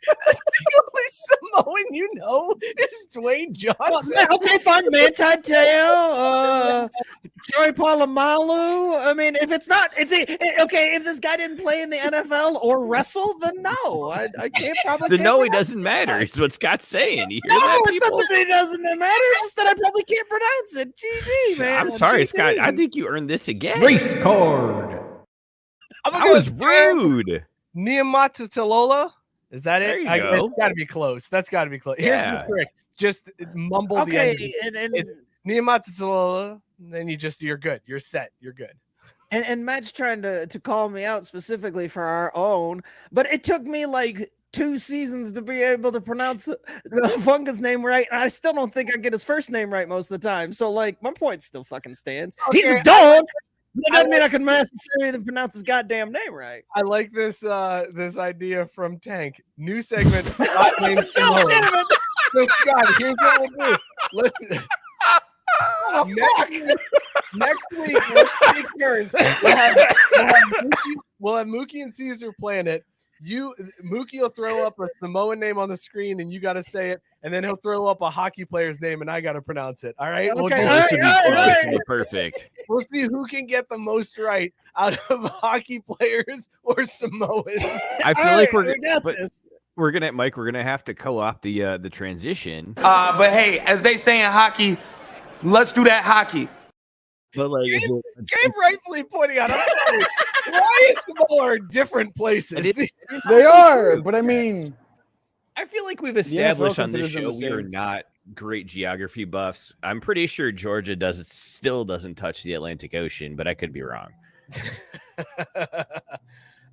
The only Samoan you know is Dwayne Johnson. Okay, fine. Manti Te'o, Joey Polamalu. I mean, if it's not, if this guy didn't play in the NFL or wrestle, then no, I can't probably. The can't no, he pronounce doesn't it. matter. Is what Scott's saying. You hear No, that, it's not people? that it doesn't matter. It's just that I probably can't pronounce it. GD, man. I'm sorry, GD. Scott. I think you earned this again. Race card. I was rude. Niumatololo. Is that There it? you go. It's got to be close. That's got to be close. Here's Yeah. the trick. Just mumble the Okay, ending. Niumatololo. Then you're good. You're set. You're good. and Matt's trying to call me out specifically for our own, but it took me like 2 seasons to be able to pronounce the Funga's name right. And I still don't think I get his first name right most of the time. So like my point still fucking stands. He's Okay, a dog. That doesn't mean I can necessarily pronounce his goddamn name right. I like this this idea from Tank. New segment. Scott named God Samoan. damn it. So Scott, here's what we'll do. Listen. Next week, we'll take turns. We'll have Mookie and Cesar playing it. Mookie will throw up a Samoan name on the screen, and you got to say it, and then he'll throw up a hockey player's name, and I got to pronounce it. All right, Okay, we'll, all right, This would be perfect. we'll see who can get the most right out of hockey players or Samoans. I feel All like right, we got but this. we're gonna have to co-opt the transition. But hey, as they say in hockey, let's do that hockey. But like, Gabe rightfully pointing out, I'm sorry, why is Samoa different places? They are, but I mean, I feel like we've NFL established on this considers them show the we are same. not great geography buffs. I'm pretty sure Georgia still doesn't touch the Atlantic Ocean, but I could be wrong.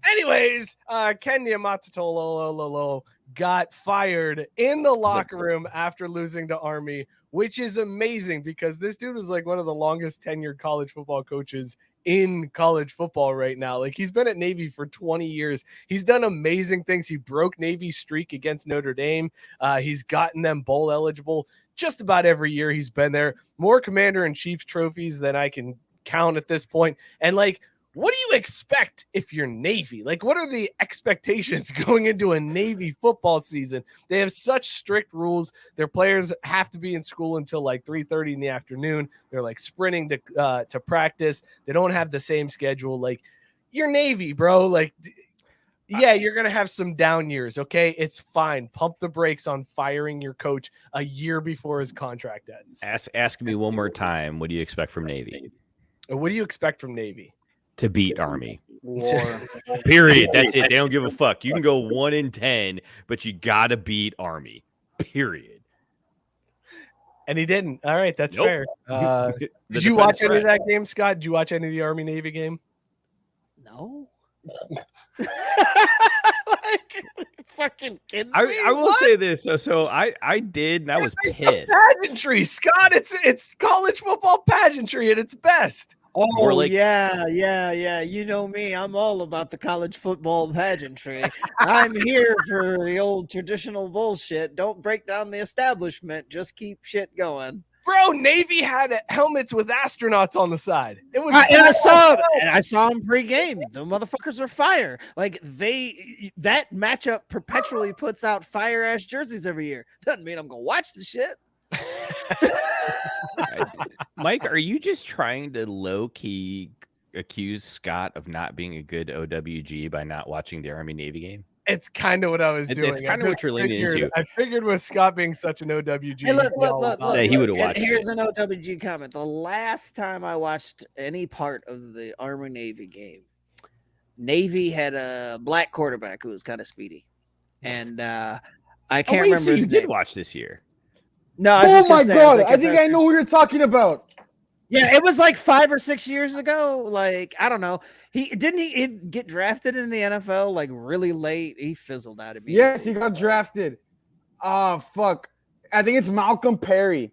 Anyways, Ken Niumatololo got fired in the locker room after losing to Army, which is amazing because this dude was like one of the longest tenured college football coaches in college football right now. Like he's been at Navy for 20 years. He's done amazing things. He broke Navy's streak against Notre Dame. He's gotten them bowl eligible just about every year he's been there. More Commander-in-Chief trophies than I can count at this point. And like, what do you expect if you're Navy? Like, what are the expectations going into a Navy football season? They have such strict rules. Their players have to be in school until like 3:30 in the afternoon. They're like sprinting to practice. They don't have the same schedule. Like, you're Navy, bro. Like, yeah, you're going to have some down years, okay? It's fine. Pump the brakes on firing your coach a year before his contract ends. Ask me one more time. What do you expect from Navy? What do you expect from Navy? To beat Army. War. Period. That's it. They don't give a fuck. You can go 1-10, but you got to beat Army. Period. And he didn't. All right, that's Nope. fair. Did you watch any of that game, Scott? Did you watch any of the Army-Navy game? No. Like, fucking kidding me? I will say this. So I did, and I was pissed. Pageantry, Scott. It's college football pageantry at its best. Oh, More like- yeah. You know me. I'm all about the college football pageantry. I'm here for the old traditional bullshit. Don't break down the establishment. Just keep shit going. Bro, Navy had helmets with astronauts on the side. It was I saw them pregame. The motherfuckers are fire. Like that matchup perpetually puts out fire ass jerseys every year. Doesn't mean I'm gonna watch the shit. Mike, are you just trying to low-key accuse Scott of not being a good OWG by not watching the Army-Navy game? It's kind of what I was doing. It's kind of what you're leaning into. I figured with Scott being such an OWG. Hey, look. Yeah, he would've watched it. Here's an OWG comment. The last time I watched any part of the Army Navy game, Navy had a black quarterback who was kind of speedy, and I can't remember. So you his did name. watch this year? No. I was Oh just gonna my say, god! like, I think I know who you're talking about. Yeah, it was like 5 or 6 years ago. Like, I don't know. He get drafted in the NFL like really late. He fizzled out of me. Yes, he got drafted. Oh fuck! I think it's Malcolm Perry.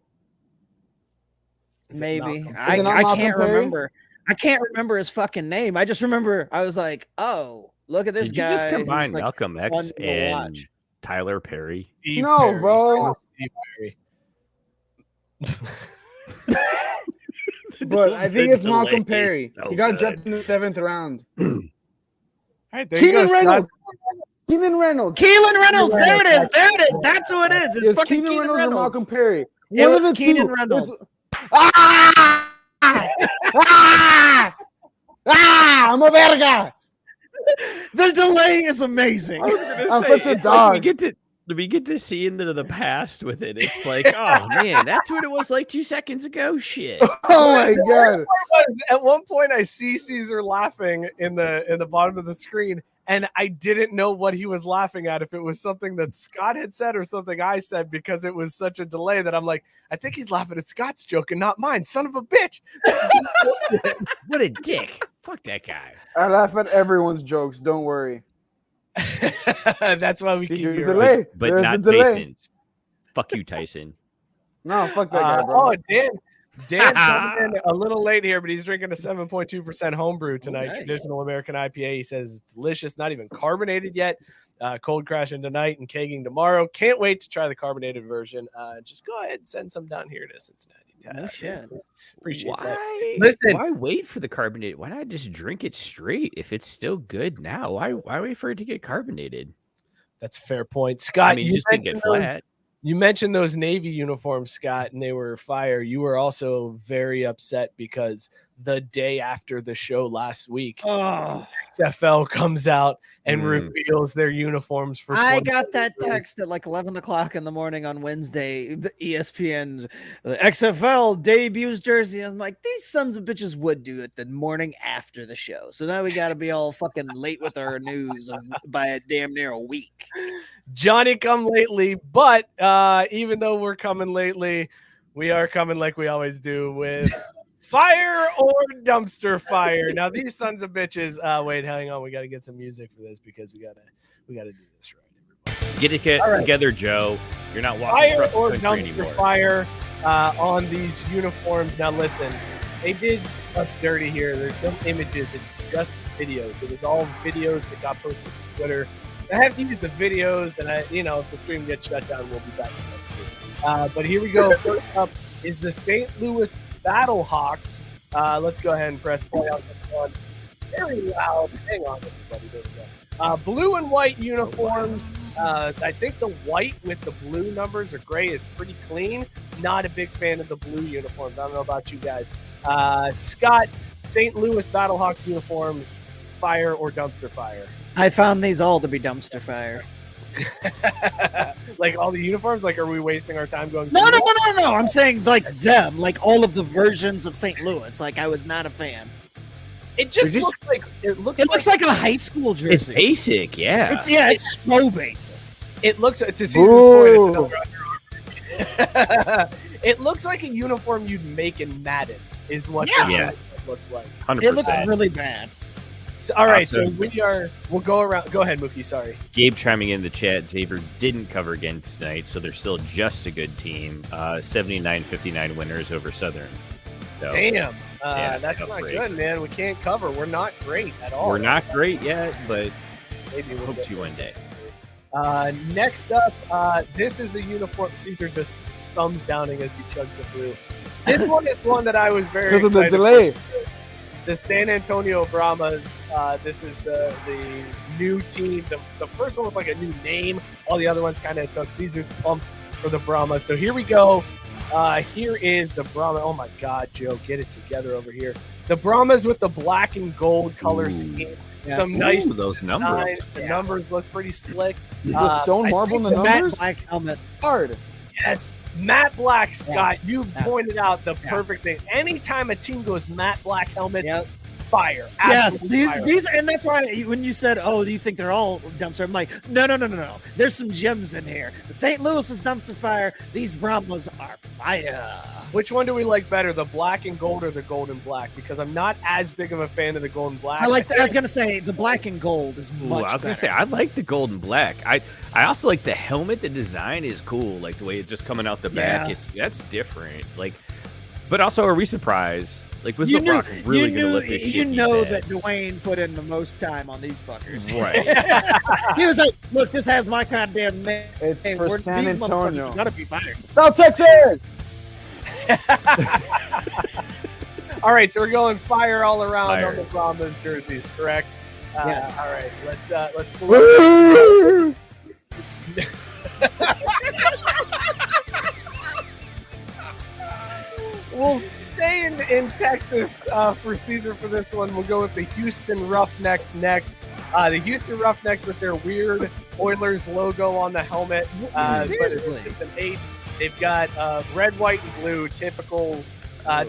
Maybe. Is I it not Malcolm can't Perry? remember. I can't remember his fucking name. I just remember I was like, oh, look at this Did guy. you just who's, combine like, Malcolm X fun to and watch. Tyler Perry? Steve No, Perry. bro. Steve Perry. But I think it's Malcolm delay Perry. is so He got good. drafted in the 7th round. All right, there you go, Keenan Scott. Reynolds. Keenan Reynolds. Keelan Reynolds. There it is. There it is. That's who it is. It's Yes, fucking Keenan Keelan Reynolds or Reynolds. Malcolm Perry. It One was of the Keenan two. Reynolds. Ah! I'm a verga. The delay is amazing. I'm such a it's dog. Like we get to see into the past with it. It's like, oh man, that's what it was like 2 seconds ago. Shit. Oh my god. At one point, I see Cesar laughing in the bottom of the screen, and I didn't know what he was laughing at. If it was something that Scott had said or something I said, because it was such a delay that I'm like, I think he's laughing at Scott's joke and not mine. Son of a bitch! What a dick. Fuck that guy. I laugh at everyone's jokes. Don't worry. That's why we See, keep there's you the around. delay. But There's not the delay. Tyson's. Fuck you, Tyson. No, fuck that guy, bro. Oh, Dan coming in a little late here, but he's drinking a 7.2% homebrew tonight. Nice. Traditional American IPA. He says it's delicious, not even carbonated yet. Cold crashing tonight and kegging tomorrow. Can't wait to try the carbonated version. Just go ahead and send some down here to Cincinnati. No shit. Appreciate that. Why? Listen. Why wait for the carbonated? Why not just drink it straight if it's still good now? Why wait for it to get carbonated? That's a fair point. Scott, I mean, you just didn't get flat. You mentioned those Navy uniforms, Scott, and they were fire. You were also very upset because the day after the show last week, Oh, XFL comes out and reveals their uniforms for I got that text at like 11 o'clock in the morning on Wednesday. The ESPN, the XFL debuts jersey. I'm like, these sons of bitches would do it the morning after the show. So now we got to be all fucking late with our news by a damn near a week. Johnny come lately, but even though we're coming lately, we are coming like we always do with fire or dumpster fire. Now these sons of bitches. Wait, hang on. We got to get some music for this because we gotta do this right. Everybody. Get it together, Joe. You're not walking Fire across the or country dumpster anymore. fire on these uniforms. Now listen, they did us dirty here. There's no images. It's just videos. It was all videos that got posted to Twitter. I have to use the videos, and if the stream gets shut down, we'll be back. But here we go. First up is the St. Louis Battlehawks. Let's go ahead and press play on this one. very loud. Hang on, everybody. There we go. Blue and white uniforms. I think the white with the blue numbers are great. It's pretty clean. Not a big fan of the blue uniforms. I don't know about you guys. Scott, St. Louis Battlehawks uniforms, fire or dumpster fire? I found these all to be dumpster fire. Like all the uniforms? Like, are we wasting our time going? No. I'm saying like them, like all of the versions of St. Louis. Like I was not a fan. It just looks like It looks like a high school jersey. It's basic, yeah. It's so basic. It looks to Caesar's point. It's another Under Armour. It looks like a uniform you'd make in Madden. Is what this looks like. 100%. It looks really bad. So, all right, Awesome. so we'll go around. Go ahead, Mookie. Sorry. Gabe chiming in the chat. Xavier didn't cover again tonight, so they're still just a good team. 79-59 winners over Southern. So, Damn. yeah, That's tough not break. good, man. We can't cover. We're not great at all. We're not great yet, but Maybe we'll hope get to one day. Next up, this is a uniform. Caesar just thumbs downing as he chugs it through. This one is one that I was very Because of the excited delay. for. The San Antonio Brahmas. This is the new team. The first one with like a new name. All the other ones kind of took. Caesar's pumped for the Brahmas. So here we go. Here is the Brahma. Oh my God, Joe, get it together over here. The Brahmas with the black and gold color scheme. Yes. Some nice Ooh, those design. numbers. The numbers look pretty slick. With stone marble in the The matte numbers? black helmets. Hard. Yes, matte black, Scott. You Yeah. pointed out the Yeah. perfect thing. Anytime a team goes matte black helmets, Yep. fire. Yes, Absolutely fire. these, and that's why when you said, "Oh, do you think they're all dumpster?" I'm like, no. There's some gems in here. The St. Louis is dumpster fire. These Brahmas are fire. Which one do we like better, the black and gold or the gold and black? Because I'm not as big of a fan of the gold and black. I was gonna say the black and gold is Ooh, much I was gonna better. say I like the gold and black. I also like the helmet. The design is cool. Like the way it's just coming out the back. Yeah. That's different. Like, but also are we surprised? Like, was You the Brock knew- really you gonna knew- let this shit You be know bad? that Dwayne put in the most time on these fuckers. Right. He was like, "Look, this has my goddamn name. It's Hey, for these San motherfuckers Antonio. gotta be fired." South Texas! All right, so we're going fire all around Fire. on the Brahmas jerseys, correct? Yes. All right, let's pull up. Woo! We'll stay in Texas for Cesar for this one. We'll go with the Houston Roughnecks next. The Houston Roughnecks with their weird Oilers logo on the helmet. But Seriously. it's an H. They've got red, white, and blue, typical.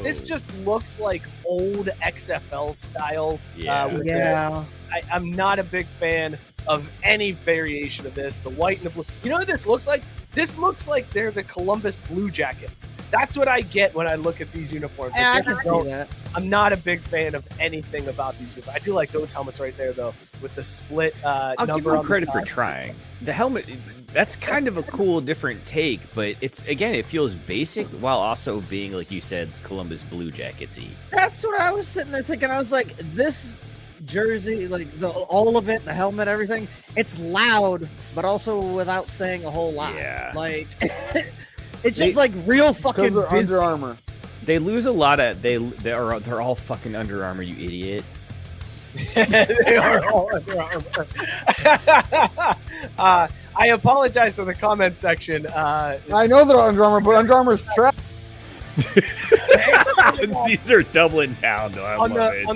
This just looks like old XFL style. Yeah. with Yeah. I'm not a big fan of any variation of this. The white and the blue. You know what this looks like? This looks like they're the Columbus Blue Jackets. That's what I get when I look at these uniforms. Yeah, I If can you see don't- that. I'm not a big fan of anything about these uniforms. I do like those helmets right there, though, with the split I'll number give him on the credit for top. trying. The helmet, that's kind of a cool, different take, but it feels basic while also being, like you said, Columbus Blue Jackets-y. That's what I was sitting there thinking. I was like, this jersey, like all of it, the helmet, everything, it's loud, but also without saying a whole lot. Yeah. Like, it's just like real fucking Because they're busy. Under Armour. They lose a lot of they're all fucking Under Armour, you idiot. They are all Under Armour. I apologize for the comment section. I know they're Under Armour, but Under Armour's trash. Cesar doubling down, though. I on love it.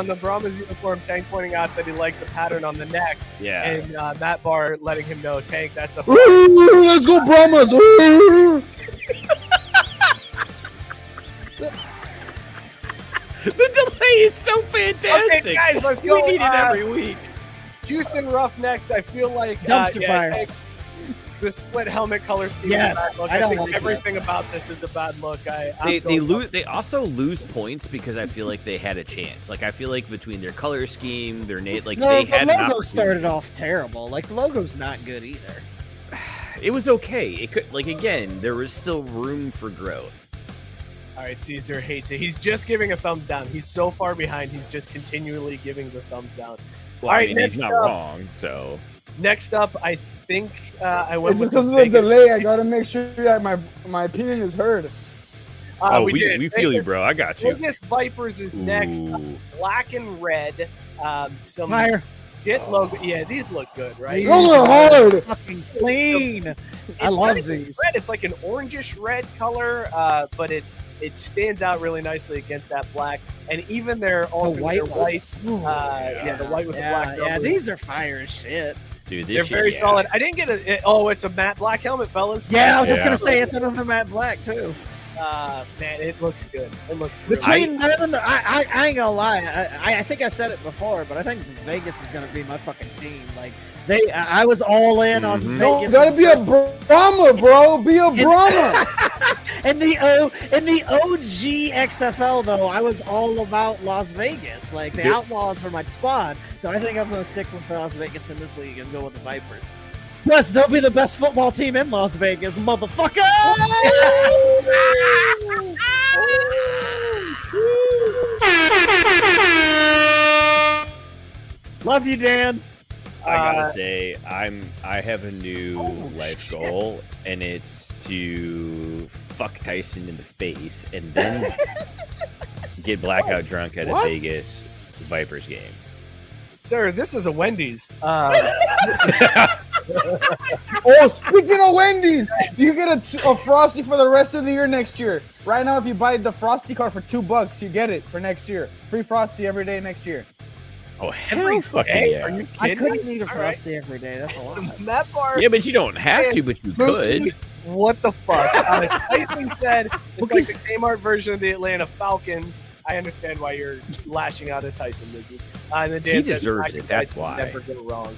the Brahmas uniform, Tank pointing out that he liked the pattern on the neck, Yeah. and Matt Barr letting him know, Tank, that's a Woo! Let's go Brahmas! Woo! The delay is so fantastic. Okay, guys, let's go. We need it every week. Houston Roughnecks. I feel like Dumpster fire. Tank, the split helmet color scheme. Yes, is a bad look. I don't think like everything about this is a bad look. They also lose points because I feel like they had a chance. Like I feel like between their color scheme, their name, like No, they the had an logo opportunity. started off terrible. Like the logo's not good either. It was okay. It could again, there was still room for growth. All right, Cesar hates it. He's just giving a thumbs down. He's so far behind. He's just continually giving the thumbs down. Well, All I right, mean, he's next not up. wrong. So Next up, I think I went It's with just because of the biggest- delay. I gotta make sure that my opinion is heard. We feel you, bro. I got you. Vegas Vipers is next. Ooh. Black and red. Some Fire. Get logo. Yeah, these look good, right? Those are hard. Fucking clean. I It's love not even these. red. It's like an orangish red color, but it stands out really nicely against that black. And even their white whites, ones. Ooh, the white with the black. Yeah, numbers. these are fire as shit. Dude, They're very solid. I didn't get it's a matte black helmet, fellas. Yeah, I was just Yeah. gonna say it's another matte black too. Man, it looks good. It looks really good. Between them and I ain't gonna lie. I think I said it before, but I think Vegas is gonna be my fucking team. Like I was all in on Mhm. No, Vegas. you gotta be a Brahma, bro. Be a Brahma. In the OG XFL though, I was all about Las Vegas. Like the Dude. Outlaws were my squad, so I think I'm gonna stick with Las Vegas in this league and go with the Vipers. Plus, they'll be the best football team in Las Vegas, motherfucker! Love you, Dan. I gotta say, I have a new life goal, and it's to fuck Tyson in the face and then get blackout drunk at What? a Vegas Vipers game. Sir, this is a Wendy's. Oh, speaking of Wendy's, you get a Frosty for the rest of the year next year. Right now, if you buy the Frosty card for $2, you get it for next year. Free Frosty every day next year. Oh, Every hell fucking day? yeah. Are you I kidding couldn't me? eat a All right. Frosty every day. That's a lot. That part. Yeah, but you don't have to, but you could. What the fuck? Tyson said it's like the Kmart version of the Atlanta Falcons. I understand why you're lashing out at Tyson, Mookie. And then Dan He said, deserves it, that's Tyson why. Never go wrong.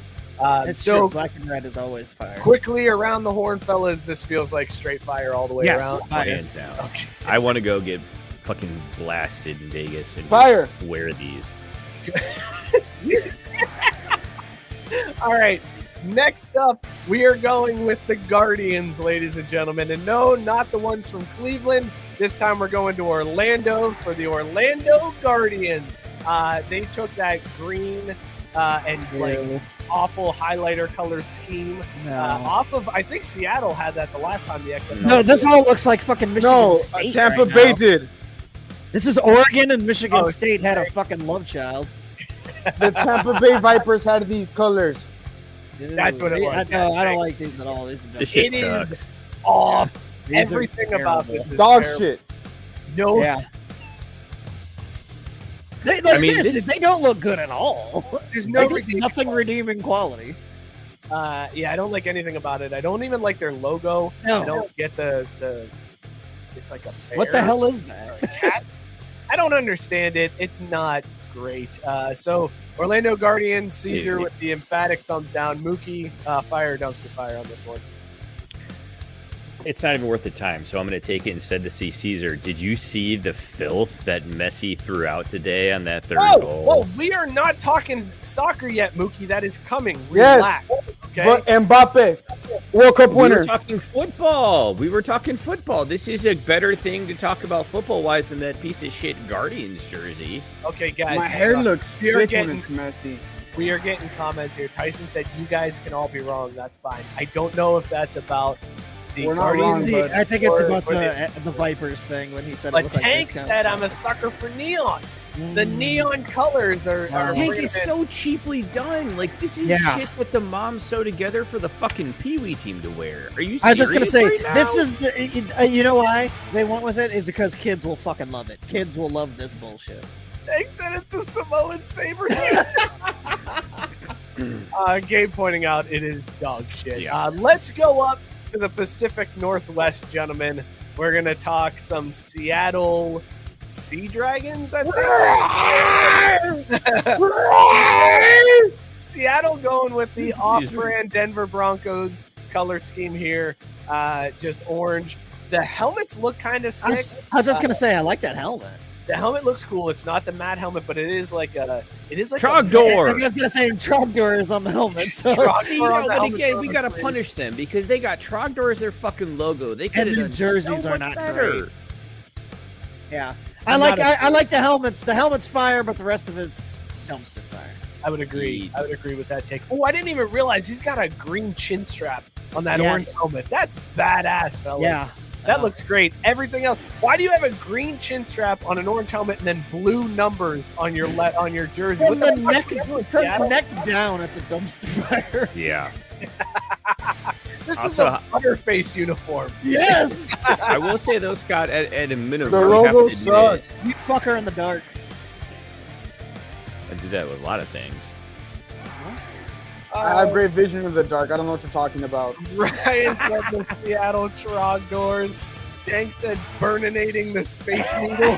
It's So true. Black and red is always fire. quickly around the horn, fellas. This feels like straight fire all the way Yes, around. fire. Hands down. Okay. I want to go get fucking blasted in Vegas and Fire. just wear these. All right. Next up, we are going with the Guardians, ladies and gentlemen. And no, not the ones from Cleveland. This time we're going to Orlando for the Orlando Guardians. They took that green and like awful highlighter color scheme off of, I think Seattle had that the last time the XFL. No, this all looks like fucking Michigan No, State. Tampa right Bay now. did. This is Oregon and Michigan Oh, State had a fucking love child. The Tampa Bay Vipers had these colors. That's what it was. I don't like these at all. These are This shit It is- sucks. Off. These are Everything about terrible. this is Dog terrible. shit. No, Yeah. They, I mean, seriously, this- they don't look good at all. there's no There's nothing redeeming quality. yeah, I don't like anything about it. I don't even like their logo. No. I don't get the it's like a bear What the hell is or that? a cat. I don't understand it. It's not great. So Orlando Guardians, Cesar with the emphatic thumbs down. Mookie, fire or dumpster fire on this one. It's not even worth the time, so I'm going to take it instead to see Cesar. Did you see the filth that Messi threw out today on that third goal? Whoa, we are not talking soccer yet, Mookie. That is coming. Yes. Relax, okay? But Mbappe, World Cup We were winner. talking football. We were talking football. This is a better thing to talk about football-wise than that piece of shit Guardians jersey. Okay, guys. My hair looks we are sick getting- when it's messy. We are getting comments here. Tyson said you guys can all be wrong. That's fine. I don't know if that's about the We're not Guardians. wrong, but- I think it's or- about or the Vipers thing when he said. it But looked like Tank this kind said of I'm a sucker for neon. The neon colors are Wow. Hank, bringing it's it- so cheaply done. Like, this is Yeah. shit that the moms sew together for the fucking Pee Wee team to wear. Are you serious? I was just gonna say right now? this is the. You know why they went with it is because kids will fucking love it. Kids will love this bullshit. Tank said it's a Samoan saber tooth. Gabe pointing out it is dog shit. Yeah. Let's go up to the Pacific Northwest, gentlemen. We're gonna talk some Seattle Sea Dragons, I think. Seattle going with the off-brand Denver Broncos color scheme here, just orange. The helmets look kind of sick. I was just gonna say I like that helmet. The helmet looks cool. It's not the matte helmet, but it is like a Trogdor. I was gonna say Trogdor is on the helmet. So Trogdor See, on no, the but helmet again, for we the gotta plate. punish them because they got Trogdor as their fucking logo. They could have these done jerseys so are much not better. great. yeah, I'm not I like the helmets. The helmet's fire, but the rest of it's dumpster fire. I would agree. I would agree with that take. Oh, I didn't even realize he's got a green chin strap on that Yes. orange helmet. That's badass, fellas. Yeah, That looks great. Everything else. Why do you have a green chin strap on an orange helmet and then blue numbers on your jersey? From What the fuck neck, are you doing, from Seattle? the neck down, it's a dumpster fire. Yeah. This is Also, a Butterface uniform. Yes, I will say though, Scott, at a minimum, The you have logo to admit, sucks. you fucker in the dark. I do that with a lot of things. I have great vision in the dark. I don't know what you're talking about. Ryan said the Seattle Trogdors. Tank said burninating the Space Needle.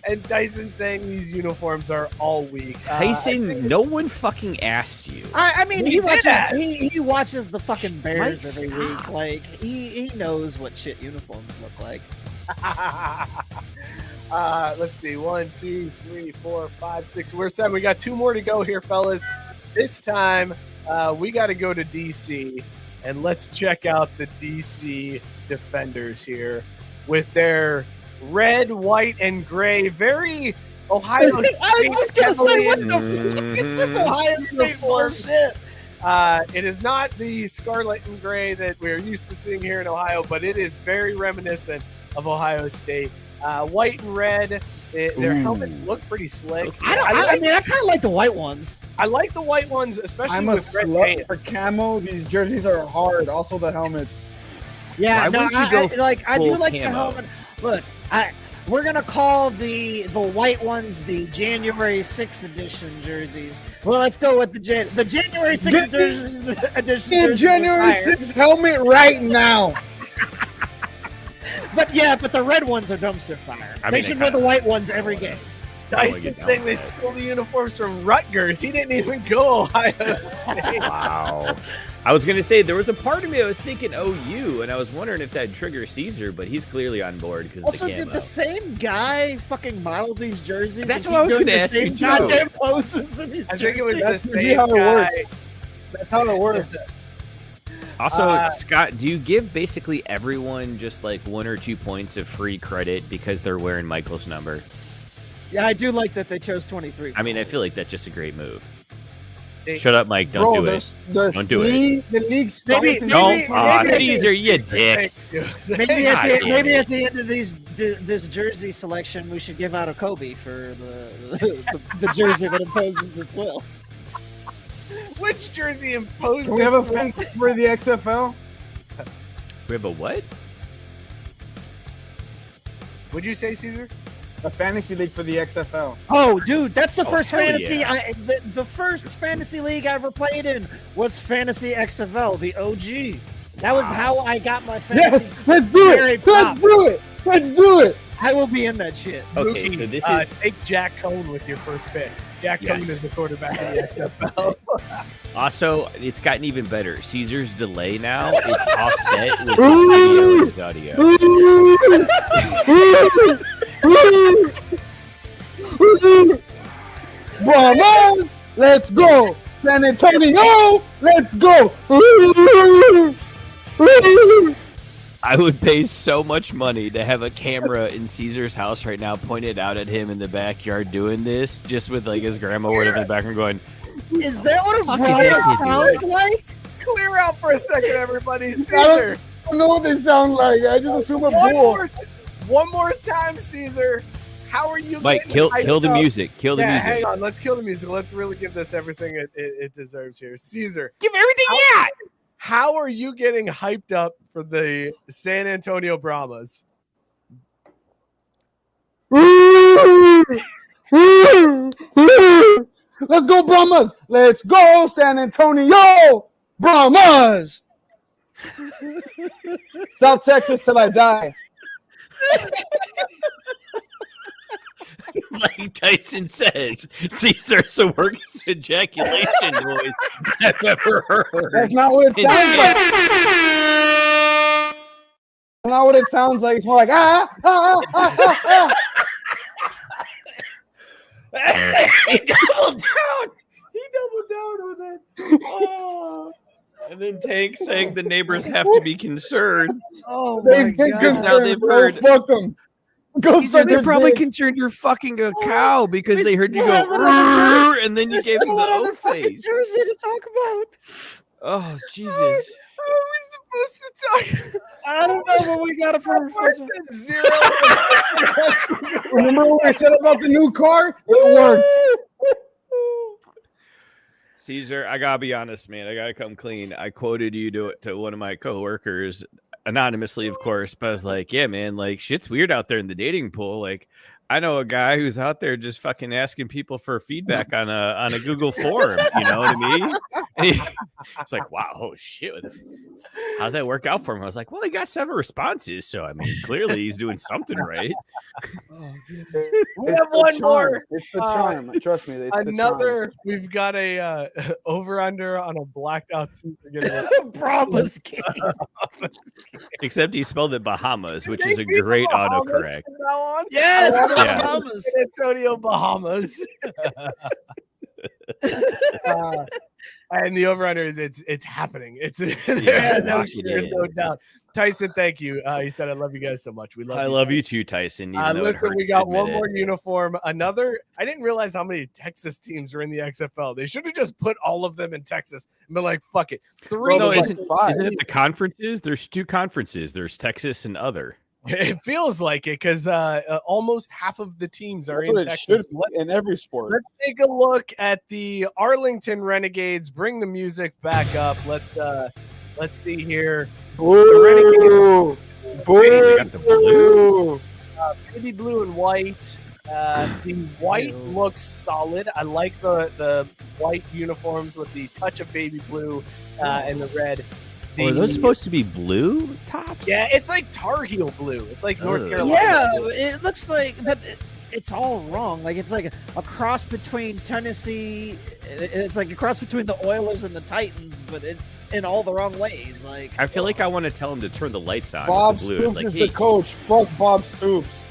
And Tyson saying these uniforms are all weak. Tyson, no one fucking asked you. I mean, He he did watches. ask. He watches the fucking Bears Mike, every week. Like he knows what shit uniforms look like. Let's see. 1, 2, 3, 4, 5, 6. We're 7. We got 2 more to go here, fellas. This time, we got to go to DC, and let's check out the DC Defenders here with their red, white, and gray. Very Ohio State. I was just gonna say, what the Mhm. fuck is this Ohio State bullshit? It is not the scarlet and gray that we're used to seeing here in Ohio, but it is very reminiscent of Ohio State. White and red. Their helmets look pretty slick. I mean, I kind of like the white ones. I like the white ones, especially I'm a with red slut pants. for camo. These jerseys are hard. Also, the helmets. Yeah, Why no, wouldn't you I go do like full the camo? helmet. Look, we're gonna call the white ones the January 6th edition jerseys. Well, let's go with the January 6th edition. The jerseys January are fire. 6th helmet right now. But the red ones are dumpster fire. I They mean, should they wear the kinda- white ones every game. Tyson saying they stole the uniforms from Rutgers. He didn't even go Ohio State. Wow. I was going to say, there was a part of me I was thinking OU, and I was wondering if that'd trigger Cesar, but he's clearly on board because Also, the camo. did the same guy fucking model these jerseys? That's and what I keep was doing gonna the ask you, same too. goddamn poses in these I think it was jerseys? the That's usually same how it guy. works. That's how it works. Also, Scott, do you give basically everyone just like 1 or 2 points of free credit because they're wearing Michael's number? Yeah, I do like that they chose 23. I mean, I feel like that's just a great move. They- Shut up, Mike. Don't do it. Don't do it. The league starts Maybe- in Don't. maybe- Aw, maybe- Cesar, you dick. Thank you. Maybe God damn it. at the end of this jersey selection, we should give out a Kobe for the jersey that imposes its will. Which jersey imposed? Can we have a this? fantasy for the XFL? We have a what? Would you say, Caesar? A fantasy league for the XFL. Oh, dude, that's the first hell fantasy. yeah. The first fantasy league I ever played in was Fantasy XFL, the OG. That was how I got my fantasy. Yes, let's do Very it. Let's pop. do it. Let's do it. I will be in that shit. Okay, Mookie, so this is is take Jack Cohn with your first pick. Jack Cohn Yes. is the quarterback of the XFL. also, it's gotten even better. Caesar's delay now, it's offset with the video and his audio. Brahmas, let's go. San Antonio, let's go. I would pay so much money to have a camera in Caesar's house right now pointed out at him in the backyard doing this, just with like his grandma or whatever in the background going, Is that what a Fuck is Brahma that sounds like? Clear out for a second, everybody. Caesar, I don't know what they sound like. I just assume a bull. one more time, Caesar. How are you? Mike, getting kill the hyped up? music. Kill the Yeah, music. hang on. Let's kill the music. Let's really give this everything it deserves here. Caesar, Give everything you got. how are you getting hyped up for the San Antonio Brahmas? Let's go, Brahmas. Let's go, San Antonio Brahmas. South Texas till I die. Like Tyson says, Caesar's the worst ejaculation noise I've ever heard. That's not what it sounds like. That's not what it sounds like. It's more like He doubled down. He doubled down with it. Oh. And then Tank saying the neighbors have to be concerned. Oh my They've been god! Now concerned, they've bro. heard- Fuck them. Go suck They're his probably dick. concerned you're fucking a cow because we they heard you still have go, another "Rrrr," and then you There's gave still them the another oak fucking face. jersey to talk about. Oh, Jesus. supposed to talk? I don't know, but we got it for Zero. Remember what I said about the new car? It worked. Cesar, I gotta be honest, man. I gotta come clean. I quoted you to one of my coworkers, anonymously, of course, but I was like, yeah, man, like shit's weird out there in the dating pool. Like, I know a guy who's out there just fucking asking people for feedback on a Google form. You know what I mean? It's like, wow, oh shit. How'd that work out for him? I was like, well, he got 7 responses. So, I mean, clearly he's doing something right. We have one more. It's the charm. Trust me. It's Another, we've got a over-under on a blacked out Cesar Brahmas game. Except he spelled it Bahamas, which is a great autocorrect. Yes, the Yeah. Bahamas. San Antonio, Bahamas. And the over-under is it's happening. It's there's no doubt. Tyson, thank you. He said, "I love you guys so much. We love. I love you too, Tyson." Listen, we got one more uniform. Another. I didn't realize how many Texas teams were in the XFL. They should have just put all of them in Texas and been like, "Fuck it." 3. No, Like isn't 5. it the conferences? There's 2 conferences. There's Texas and other. It feels like it because almost half of the teams are That's in what it Texas. should be in every sport. Let's take a look at the Arlington Renegades. Bring the music back up. Let's see here. Boo! They got the blue. Baby blue and white. The white looks solid. I like the white uniforms with the touch of baby blue and the red. Are those supposed to be blue tops? Yeah, it's like Tar Heel blue. It's like North Carolina. Yeah, blue. it looks like, but it's all wrong. Like it's like a cross between Tennessee. It's like a cross between the Oilers and the Titans, but in all the wrong ways. Like I feel like I want to tell him to turn the lights on. Bob with the blue. Stoops Like, is hey, the coach. Fuck Bob Stoops.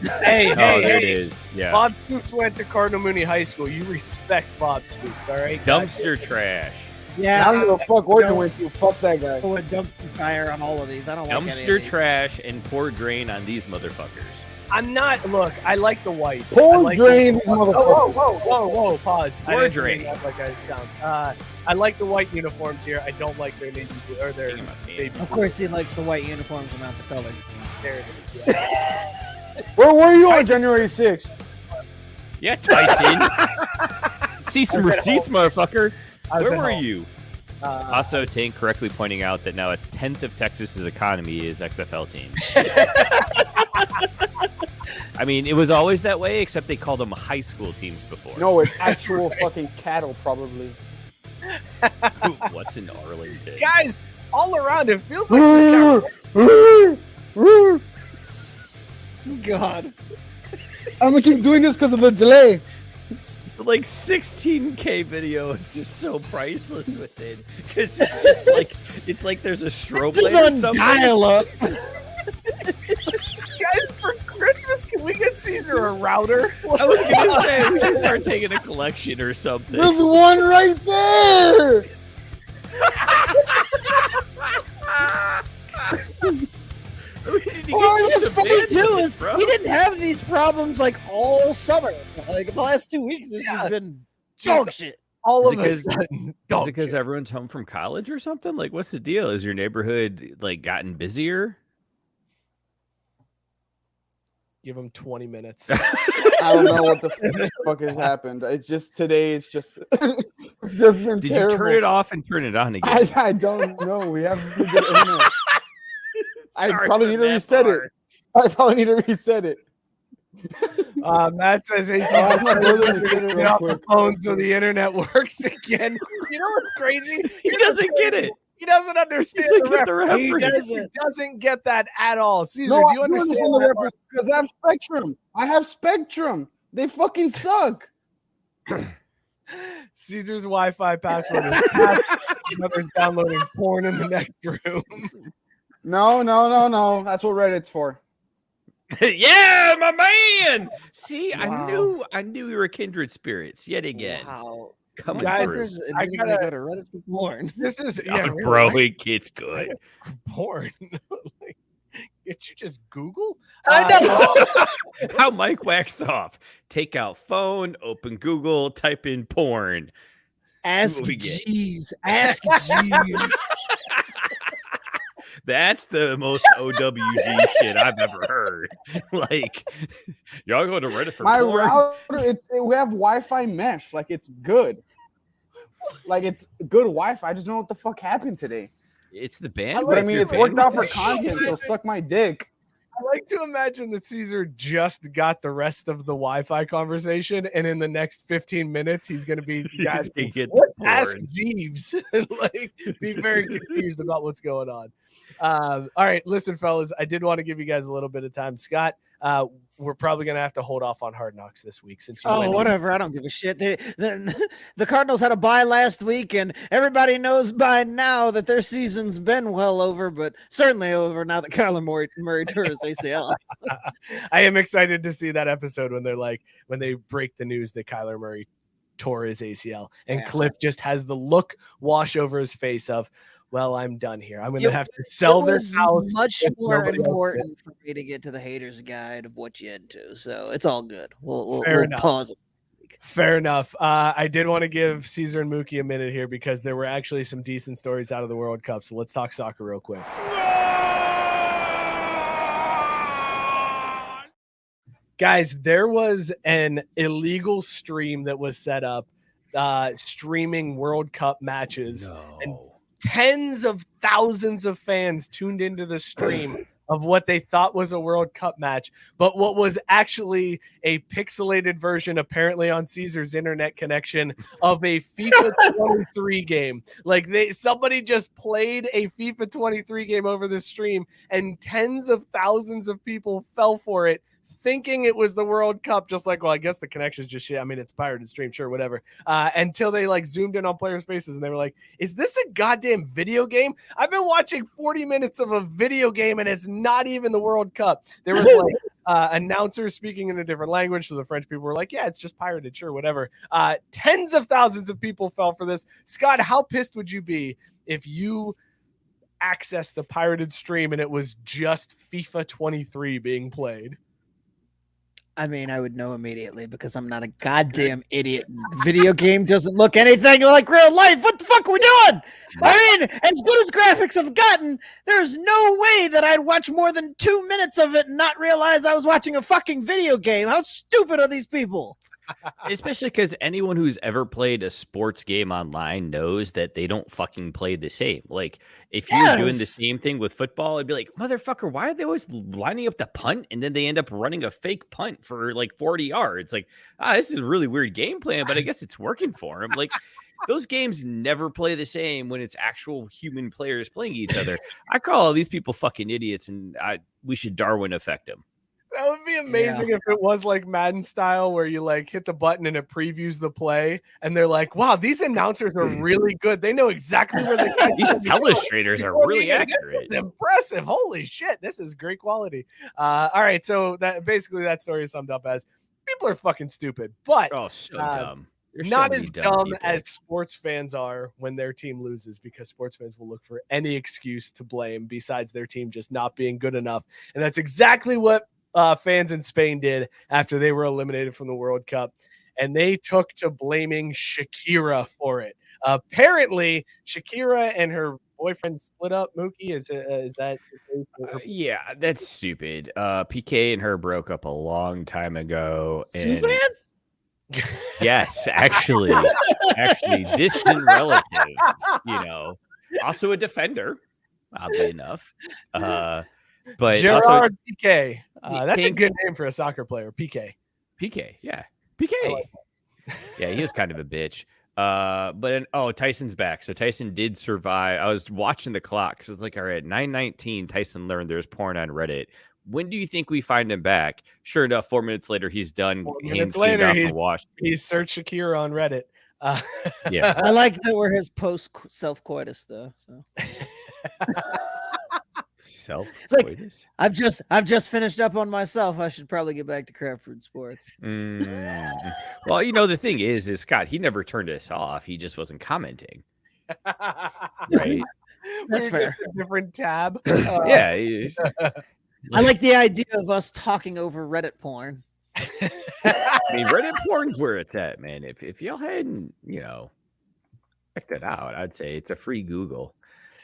Hey, there it is. Yeah. Bob Stoops went to Cardinal Mooney High School. You respect Bob Stoops, all right? Dumpster trash. yeah, I don't give a fuck what you went to. Fuck that guy. I would dumpster fire on all of these. I don't like any of Dumpster these. trash and pour drain on these motherfuckers. I'm not. Look, I like the white. Pour I like drain the- these motherfuckers. Whoa! Pause. I Pour didn't drain. mean that like I sound. I like the white uniforms here. I don't like their navy blue or their baby Of blue. course, he likes the white uniforms and not the color. There it is. Yeah. Where were you on January 6th? Yeah, Tyson. See some receipts, motherfucker. I was Where at were home. you? Also, Tank correctly pointing out that now a 10th of Texas's economy is XFL teams. I mean, it was always that way, except they called them high school teams before. No, it's actual fucking cattle, probably. What's in Arlington? Guys, all around it feels like we got God. I'm gonna keep doing this because of the delay. The, like 16K video is just so priceless with it because it's just like there's a strobe This is light or on something. dial-up. guys for Christmas. Can we get Cesar a router? I was gonna say we should start taking a collection or something. There's one right there. Well, what's funny too is he didn't have these problems like all summer. Like the last 2 weeks, this has been dog shit. All Is of it a 'cause- sudden, Is dog it because shit. everyone's home from college or something? Like, what's the deal? Is your neighborhood like gotten busier? Give him 20 minutes. I don't know what the fuck has happened. It's just today. It's just, it's just been Did terrible. you turn it off and turn it on again? I don't know. We have to get internet. I Sorry probably for need to that reset part. it. I probably need to reset it. Matt says, "Hey, I was not able to reset it get real off the quick. phone so the internet works again." You know what's crazy? He doesn't get it. He doesn't understand doesn't the get the reference. reference. He doesn't get that at all. Caesar, No, do I you understand the that? reference because I have Spectrum. I have Spectrum. They fucking suck. Caesar's Wi-Fi password is passed. Another downloading porn in the next room. No. That's what Reddit's for. Yeah, my man. See, Wow. I knew we were kindred spirits yet again. Wow. Coming Guys, through. I I gotta- gotta go to Reddit for porn. This is Oh, bro, it gets good. porn. Like, did you just Google? I know. How Mike whacks off. Take out phone, open Google, type in porn. Ask what we get. Jeeves. Ask Jeeves. That's the most OWG shit I've ever heard. Like, y'all go to Reddit for My porn? router, we have Wi-Fi mesh. Like, it's good. Like, it's good Wi-Fi. I just don't know what the fuck happened today. It's the bandwidth. But I mean, Your it's worked out for bandwidth. content, so suck my dick. I like to imagine that Cesar just got the rest of the Wi-Fi conversation, and in the next 15 minutes, he's going to be asking, ask Jeeves, like, be very confused about what's going on. All right, listen, fellas, I did want to give you guys a little bit of time. Scott, we're probably going to have to hold off on Hard Knocks this week since you went whatever. I don't give a shit. The Cardinals had a bye last week, and everybody knows by now that their season's been well over, but certainly over now that Kyler Murray tore his ACL. I am excited to see that episode when they break the news that Kyler Murray tore his ACL, and Cliff just has the look wash over his face of, well, I'm done here. I'm going to have to sell this house. Much more important for me to get to the haters guide of what you into. So it's all good. We'll pause it. Fair enough. I did want to give Cesar and Mookie a minute here because there were actually some decent stories out of the World Cup. So let's talk soccer real quick. Guys, there was an illegal stream that was set up streaming World Cup matches. And tens of thousands of fans tuned into the stream of what they thought was a World Cup match, but what was actually a pixelated version, apparently on Cesar's internet connection, of a FIFA 23 game. Like somebody just played a FIFA 23 game over the stream, and tens of thousands of people fell for it, thinking it was the World Cup, just like, well, I guess the connection's just shit. I mean, it's pirated stream, sure, whatever. Until they zoomed in on players' faces and they were like, is this a goddamn video game? I've been watching 40 minutes of a video game and it's not even the World Cup. There was announcers speaking in a different language. So the French people were like, yeah, it's just pirated, sure, whatever. Tens of thousands of people fell for this. Scott, how pissed would you be if you accessed the pirated stream and it was just FIFA 23 being played? I mean, I would know immediately because I'm not a goddamn idiot. Video game doesn't look anything like real life. What the fuck are we doing? I mean, as good as graphics have gotten, there's no way that I'd watch more than 2 minutes of it and not realize I was watching a fucking video game. How stupid are these people? Especially because anyone who's ever played a sports game online knows that they don't fucking play the same. Like, if you're doing the same thing with football, it'd be like, motherfucker, why are they always lining up the punt and then they end up running a fake punt for 40 yards? Like, this is a really weird game plan, but I guess it's working for them. Like, those games never play the same when it's actual human players playing each other. I call all these people fucking idiots, and we should Darwin affect them. That would be amazing if it was like Madden style where you hit the button and it previews the play and they're like, wow, these announcers are really good. They know exactly where the guy these illustrators are really accurate. It's impressive. Holy shit. This is great quality. All right. So that story is summed up as people are fucking stupid, but so dumb. Not as dumb as sports fans are when their team loses, because sports fans will look for any excuse to blame besides their team just not being good enough. And that's exactly what fans in Spain did after they were eliminated from the World Cup, and they took to blaming Shakira for it. Apparently, Shakira and her boyfriend split up. Mookie, is that? Yeah, that's stupid. PK and her broke up a long time ago. And yes, actually, distant relative. Also a defender, oddly enough. But Gerard also, PK. That's a good name for a soccer player. PK. Yeah. PK. Yeah, he was kind of a bitch. But Tyson's back. So Tyson did survive. I was watching the clock. So it's like, all right, 9:19, Tyson learned there's porn on Reddit. When do you think we find him back? Sure enough, 4 minutes later, he's done. 4 minutes later, he's searched Shakira on Reddit. Yeah. I like that we're his post self-coitus though. So. Self-coitus? I've just finished up on myself. I should probably get back to craft food sports. Well, the thing is Scott, he never turned us off. He just wasn't commenting. Right? That's fair. Just a different tab. Yeah. I like the idea of us talking over Reddit porn. I mean, Reddit porn's where it's at, man. If y'all hadn't, checked it out, I'd say it's a free Google.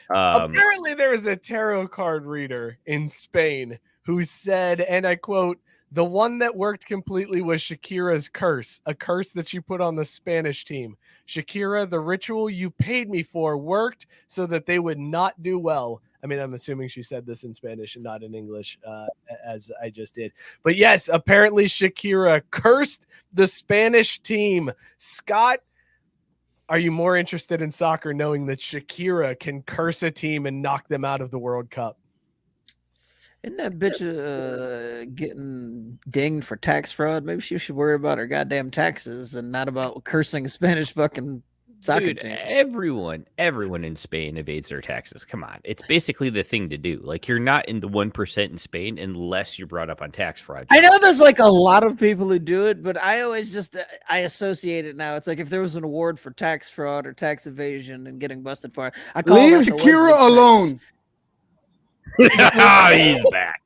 Apparently, there was a tarot card reader in Spain who said, and I quote, "The one that worked completely was Shakira's curse, a curse that she put on the Spanish team. Shakira, the ritual you paid me for worked so that they would not do well." I mean, I'm assuming she said this in Spanish and not in English, as I just did. But yes, apparently Shakira cursed the Spanish team. Scott, are you more interested in soccer knowing that Shakira can curse a team and knock them out of the World Cup? Isn't that bitch getting dinged for tax fraud? Maybe she should worry about her goddamn taxes and not about cursing Spanish fucking soccer Dude, teams. everyone in Spain evades their taxes. Come on. It's basically the thing to do. Like, you're not in the 1% in Spain unless you're brought up on tax fraud. I know there's like a lot of people who do it, but I always just I associate it now. It's like if there was an award for tax fraud or tax evasion and getting busted for it, I call Leave it the Shakira Wesley alone. Snipes. He's back.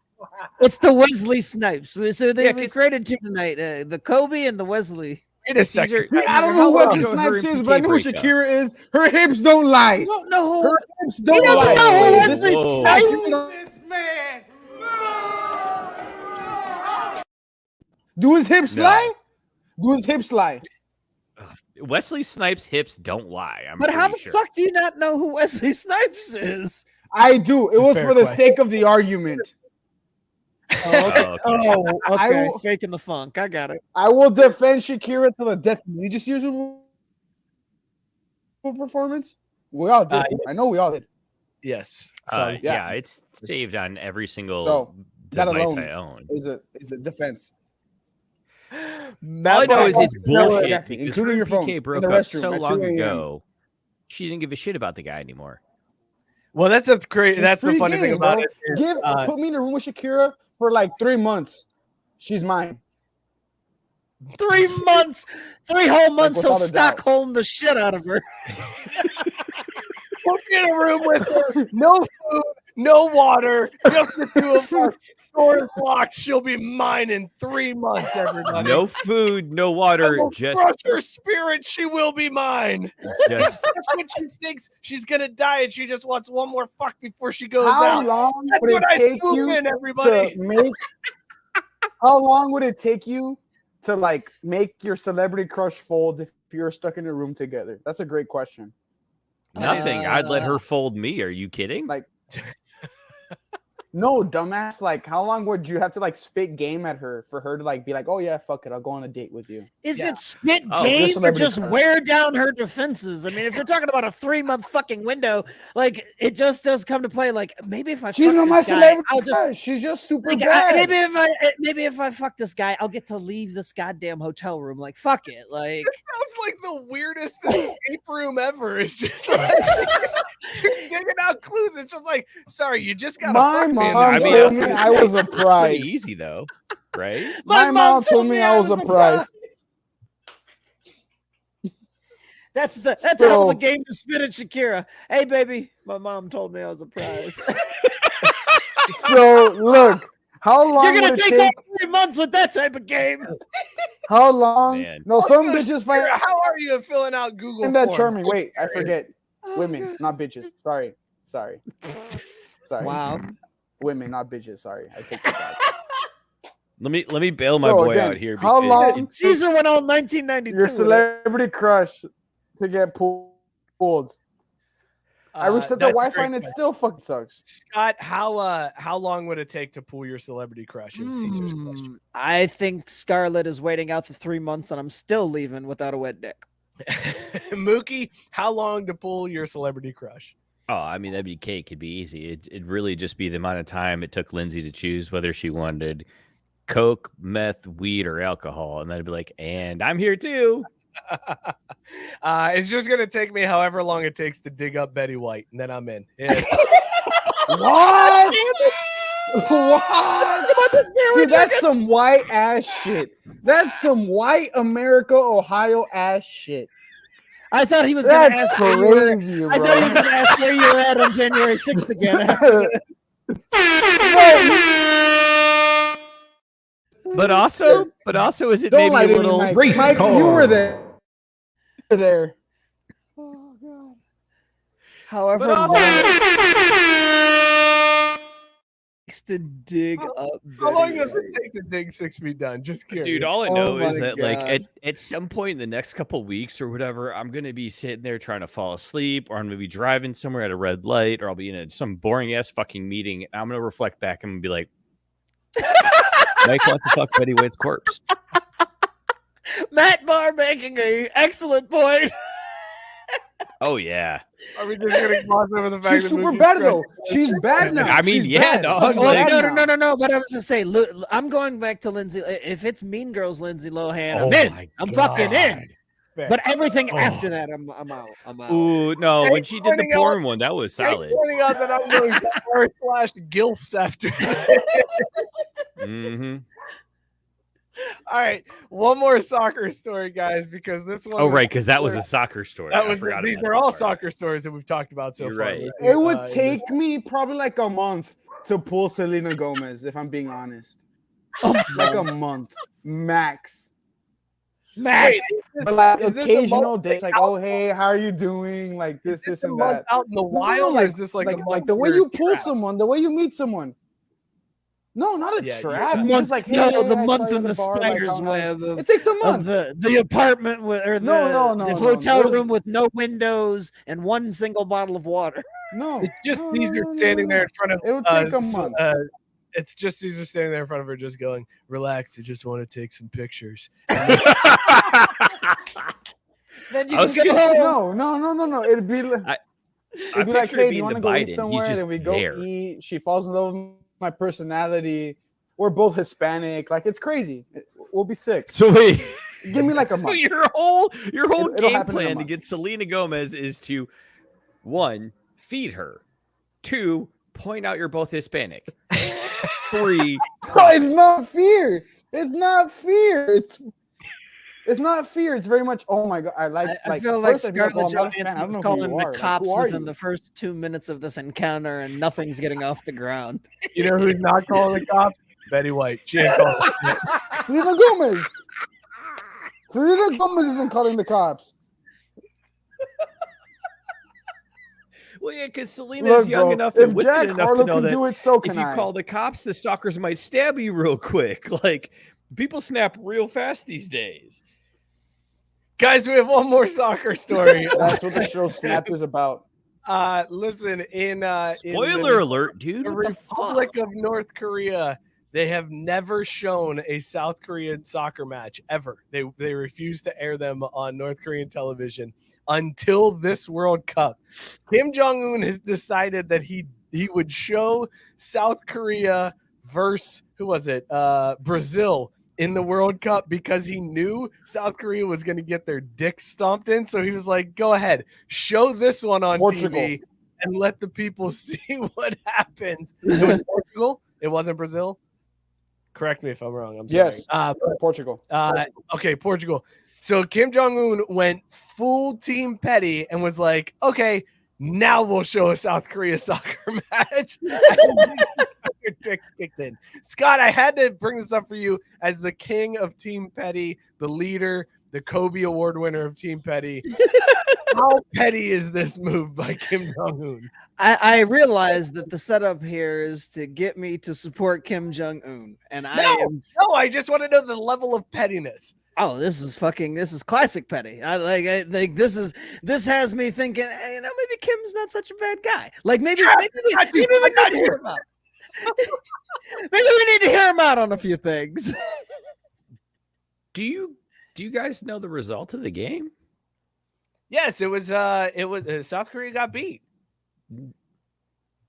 It's the Wesley Snipes. So they Yeah, created two tonight, the Kobe and the Wesley. Wait a second. Caesar, I don't how know who long Wesley ago her Snipes and is, but I PK know who break up? Shakira is. Her hips don't lie. You don't know who. Her hips He don't doesn't lie. know who Whoa. Wesley Whoa. Snipes. Do his hips No. lie? Do his hips lie? Wesley Snipes' hips don't lie. I'm But how the pretty sure. fuck do you not know who Wesley Snipes is? I do. It a was fair for the question. sake of the argument. Oh, okay. okay. Oh, I okay. will- Faking the funk. I got it. I will defend Shakira to the death. Did you just see her Super Bowl performance? We all did. I know we all did. Yes. Yeah. yeah. It's saved on every single So, that device alone I own. Is a defense. All I Matt know is it's No, bullshit exactly, because including her your phone, PK in broke the up restroom so at long 2 a.m. ago. She didn't give a shit about the guy anymore. Well, that's a great. She's That's the free funny thing game, about bro. it. is, Put me in a room with Shakira for like 3 months. She's mine. 3 months, 3 whole months. He'll without a doubt. Stockholm the shit out of her. Put me in a room with her. No food, no water, just the two of us. Doors locked. She'll be mine in 3 months. Everybody. No food, no I water, will just crush her spirit. She will be mine. just That's when she thinks she's gonna die, and she just wants one more fuck before she goes How out. long That's would what it I take swoop you in, everybody. to make? How long would it take you to like make your celebrity crush fold if you're stuck in a room together? That's a great question. nothing. I'd let her fold me. Are you kidding? Like, no, dumbass. Like, how long would you have to like spit game at her for her to like be like, oh yeah, fuck it, I'll go on a date with you? Is Yeah. it spit Oh, game or celebrity just crush. wear down her defenses? I mean, if you're talking about a 3-month fucking window, like it just does come to play. Like maybe if I She's fuck not this my guy, celebrity I'll just crush. She's just super like, bad. maybe if I fuck this guy, I'll get to leave this goddamn hotel room. Like fuck it. Like Sounds like the weirdest escape room ever. It's just like you're digging out clues. It's just like, sorry, you just got My mom mean, told me I was a Pretty prize. easy though, right? My mom told me I was a prize. That's how the So- game to spit at Shakira. Hey baby, my mom told me I was a prize. So look, how long You're gonna would it take take? all 3 months with that type of game. How long? Man. No, some Also, bitches find how are you at filling out Google that forms? charming. Wait, I forget. Oh, Women, not bitches. Sorry. Wow. Women, not bitches. Sorry, I take that back. Let me bail my So, boy again, out here. how because long- it's- Cesar went on 1992. Your celebrity crush to get pulled. I reset the That's a Wi-Fi great and it question. still fucking sucks. Scott, how long would it take to pull your celebrity crush? Is Caesar's question. I think Scarlett is waiting out the 3 months, and I'm still leaving without a wet dick. Mookie, how long to pull your celebrity crush? Oh, I mean, that'd be cake. It'd be easy. It'd really just be the amount of time it took Lindsay to choose whether she wanted Coke, meth, weed, or alcohol. And then I'd be like, and I'm here too. It's just gonna take me however long it takes to dig up Betty White, and then I'm in. It's- What? What? See, that's some white ass shit. That's some white America, Ohio ass shit. I thought he was going to That's ask where you were. crazy, I thought he was bro. going to ask where you were at on January 6th again. But also, is it Don't maybe lie a to me, little Mike. race Mike, car. you were there. Oh God. However But also- to dig up. How long does video. it take to dig 6 feet down? Just curious. Dude, all I Oh know is my that like God. at some point in the next couple weeks or whatever, I'm gonna be sitting there trying to fall asleep, or I'm gonna be driving somewhere at a red light, or I'll be in some boring ass fucking meeting. And I'm gonna reflect back and be like, Mike wants to fuck Betty White's corpse. Matt Barr making a excellent point. Oh yeah. Are we just gonna gloss over the fact She's that super Mookie's bad stretching? though. She's bad now. I mean, She's yeah, bad. dog, She's Well, bad no, now. no. But I was to say, I'm going back to Lindsay. If it's Mean Girls, Lindsay Lohan, Oh I'm in. my I'm fucking in. God. Fair. But everything Oh. after that, I'm out. I'm out. Ooh, no, Hey, when she did the pointing out- porn one, that was Hey, solid. pointing out that I'm going /gilfs after. Mm-hmm. All right, one more soccer story, guys, because this one. Oh, was- right, because that was a soccer story. That I was forgot these about are that all part. soccer stories that we've talked about so You're far. right. It would in take this- me probably like a month to pull Selena Gomez, if I'm being honest. Like a month max. Wait, But like is this a occasional month dates, like, oh hey, how are you doing? Like is this a and month that. out in the No, wild, or is this like a month like the way where you it's pull trapped? someone, the way you meet someone. No, not a Yeah, you're trap. right. You're just like, hey, No, the I saw month you in at the bar, like, spider's how nice. web of, It takes a of month. the apartment with, or the, No, the no, hotel there's- room with no windows and one single bottle of water. No, It's just no, Caesar no, no, standing no. there in front of. It'll take a so- month. It's just Caesar standing there in front of her, just going, "Relax, I just want to take some pictures." Then you I was can go gonna say, home. No. It'd be like, I it'd be like, picture it hey, do being you want the to go eat Biden. He's somewhere? just Then we go there. eat. She falls in love with my personality. We're both Hispanic. Like it's crazy. We'll be sick. So wait, Give me like a so month. your whole It'll game happen in a plan to month. get Selena Gomez is to 1, feed her, 2, point out you're both Hispanic, 3, No, it's not fear. It's not fear. It's not fear. It's very much. Oh my god! I feel like first I'd be like, Scarlett well, I'm not a fan. I Johansson don't is know who calling you the are. Like, cops who are within you? the first 2 minutes of this encounter, and nothing's getting off the ground. You know who's not calling the cops? Betty White. She ain't calling. Selena Gomez. Selena Gomez isn't calling the cops. Well, yeah, because Selena's Look, young bro, enough if and wicked Jack enough to Harlow know can that do it, so if can you I. call the cops, the stalkers might stab you real quick. Like people snap real fast these days. Guys, we have one more soccer story. That's what the show Snap is about. Listen, in Spoiler alert, dude. the What the Republic fuck? of North Korea, they have never shown a South Korean soccer match ever. They refuse to air them on North Korean television until this World Cup. Kim Jong-un has decided that he would show South Korea versus who was it? Brazil in the World Cup because he knew South Korea was going to get their dick stomped in. So he was like, "Go ahead, show this one on Portugal. TV and let the people see what happens." It was Portugal. It wasn't Brazil. Correct me if I'm wrong. I'm sorry. Yes. Portugal. Okay, Portugal. So Kim Jong-un went full Team Petty and was like, "Okay, now we'll show a South Korea soccer match." Your dick's kicked in. Scott, I had to bring this up for you as the king of Team Petty, the leader, the Kobe Award winner of Team Petty. How petty is this move by Kim Jong-un? I realize that the setup here is to get me to support Kim Jong-un, and No, I just want to know the level of pettiness. oh, this is classic petty. I think this has me thinking, hey, maybe Kim's not such a bad guy. Like maybe we need to hear him out. Maybe we need to hear him out on a few things. Do you guys know the result of the game? Yes, it was South Korea got beat.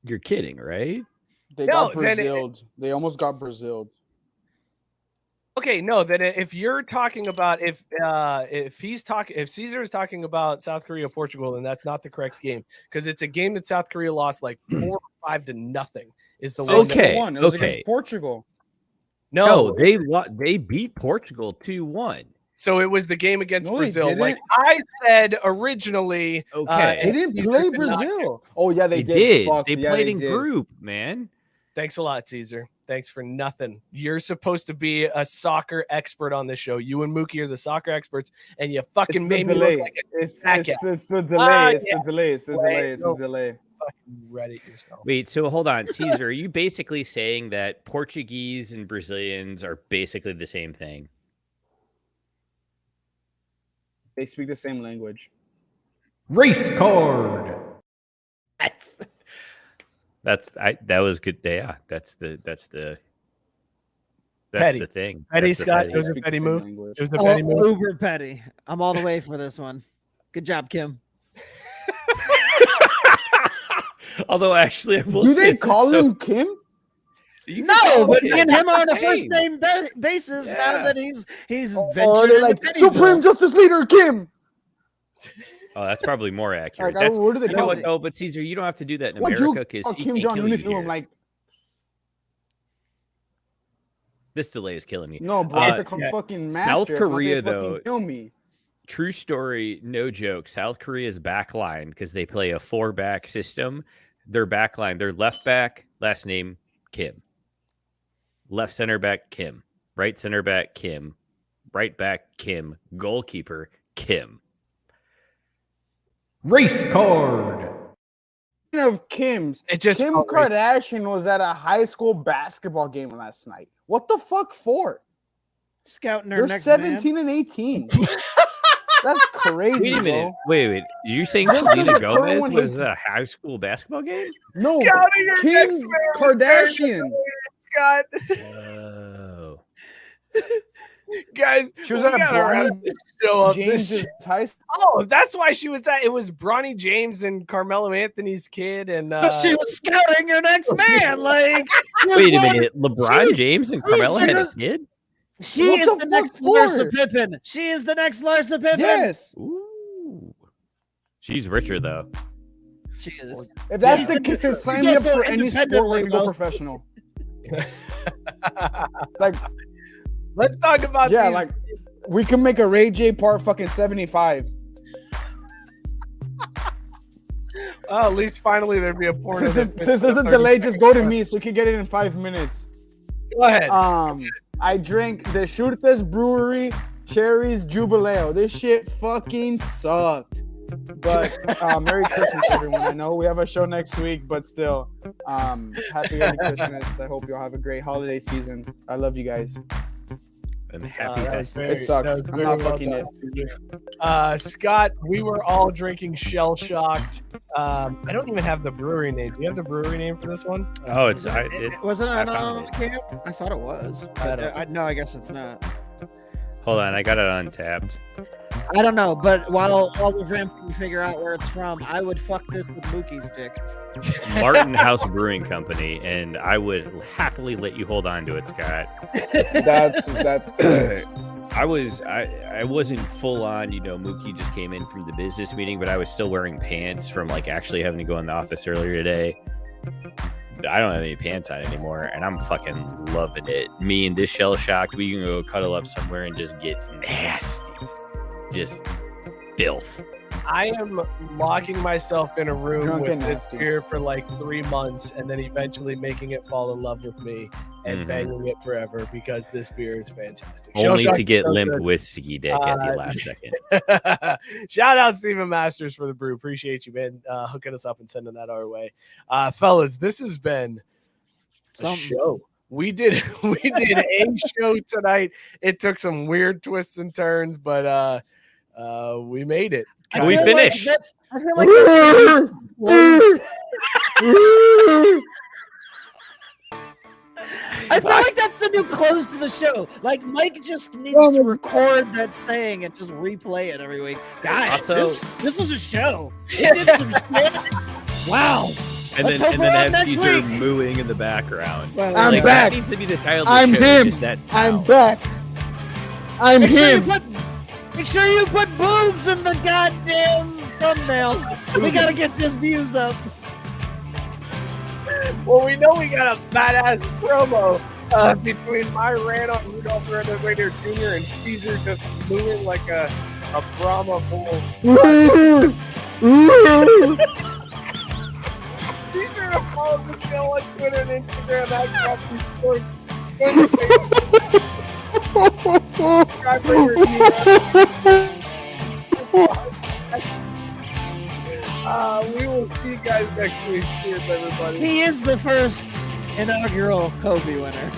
You're kidding, right? They No, got then Braziled. They almost got Braziled. Okay, no, then if you're talking about if Cesar is talking about South Korea Portugal, then that's not the correct game because it's a game that South Korea lost like 4-5-0. Is the one that- Okay, It was okay. against Portugal. No, they beat Portugal 2-1. So it was the game against No, they Brazil. Like didn't. I said originally. Okay. They didn't play Brazil. Oh yeah, They they did. Fuck, They yeah, played in did. group, man. Thanks a lot, Cesar. Thanks for nothing. You're supposed to be a soccer expert on this show. You and Mookie are the soccer experts, and you fucking made me look like it's the delay. It's the delay. Fucking Reddit yourself. Wait, so hold on, Cesar. Are you basically saying that Portuguese and Brazilians are basically the same thing? They speak the same language. Race card. That was good. Yeah, that's the Petty. thing. Petty, That's the Scott. petty. It was a Speak petty the same move. language. It was a petty move. Uber petty. I'm all the way for this one. Good job, Kim. Although, actually, I will Do say they call him Kim? You can No, call but him me and Kim. him are on a That's first his name basis now Yeah. that he's Or ventured they're into like Pennyville. Supreme Justice Leader Kim? Oh, that's probably more accurate. Like, That's, what do they you know call what, it? though? But Cesar, you don't have to do that in What America you because call he Kim can't Jong kill Un you if you here. him like This delay is killing me. no, bro? I have to come yeah. fucking South master. If not, they Korea, fucking though, kill me. True story, no joke. South Korea's back line, because they play a 4-back system, their back line, their left back, last name, Kim. Left center back, Kim. Right center back, Kim. Right back, Kim. Goalkeeper, Kim. Race card. Speaking of Kim's, It just Kim felt racist. Kardashian was at a high school basketball game last night. What the fuck for? Scouting her They're next 17 and 18. That's crazy, Wait a minute. bro. Wait. You're saying Just 'cause Selena the Gomez current one was hates- at a high school basketball game? No, Scouting your Kim next man was Kardashian. Scott. Oh. Guys, She was we at gotta wrap Bronny this show up. This James's shit- high school. Oh, that's why she was at. It was Bronny James and Carmelo Anthony's kid, and So she was scouting her next man. Like, Wait a minute. LeBron she- James and Carmelo had a just- kid? She What is the the fuck next for? Larsa Pippen. She is the next Larsa Pippen. Yes. Ooh. She's richer, though. She is. If that's Yeah. the case, then sign She's me up also for any independent, sport where I can go Ringo. professional. Like, let's talk about yeah, these. like we can make a Ray J part fucking 75. Oh, at least finally there'd be a porno. Since there's a delay, just go to me so you can get it in 5 minutes. Go ahead. I drank the Shurtes Brewery Cherries Jubileo. This shit fucking sucked. But Merry Christmas, everyone. I know we have a show next week, but still, happy early Christmas. I hope you all have a great holiday season. I love you guys. And happy That was festive. very- It sucked. that was I'm very not well fucking done, it. Cesar. Scott, we were all drinking Shell Shocked. I don't even have the brewery name. Do you have the brewery name for this one? Oh, it's Wasn't I it found on it. camp? I thought it was. But no, I guess it's not. Hold on, I got it untapped. I don't know, but while we're trying to figure out where it's from, I would fuck this with Mookie's dick. Martin House Brewing Company, and I would happily let you hold on to it, Scott. That's I wasn't full on, Mookie just came in from the business meeting, but I was still wearing pants from like actually having to go in the office earlier today. I don't have any pants on anymore, and I'm fucking loving it. Me and this Shell Shocked, we can go cuddle up somewhere and just get nasty. Just filth. I am locking myself in a room Drunk with and this nasty. beer for like 3 months and then eventually making it fall in love with me and Mhm. banging it forever because this beer is fantastic. Only Shell to Shock get is so limp good. whiskey dick at the last second. Shout out Stephen Masters for the brew. Appreciate you, man, hooking us up and sending that our way. Fellas, this has been a Something. show. We did a show tonight. It took some weird twists and turns, but we made it. Can we finish? I feel like that's I feel like that's the new close to the show. Like Mike just needs to record that saying and just replay it every week. Guys, Also- this was a show. It did some shit. Wow. And Let's then hope we're on have next Cesar week. mooing in the background. Well, I'm Like, back. That needs to be the title of the I'm show. him. Just that's I'm how. back. I'm make sure you him. make sure you put boobs in the goddamn thumbnail. We gotta get this views up. Well, we know we got a badass promo between my rant on Rudolph the Red-Nosed Reindeer Jr. and Caesar just moving like a Brahma bull. Be sure to follow the show on Twitter and Instagram at Crosstown Sports. Subscribe, rate, review. We will see you guys next week. Cheers, everybody. He is the first inaugural Kobe winner.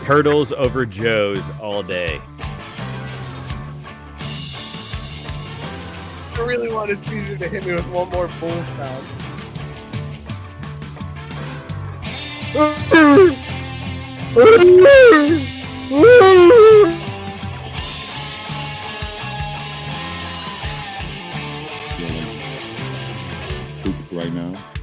Turtles over Joes all day. I really wanted Cesar to hit me with one more bull sound. Right now.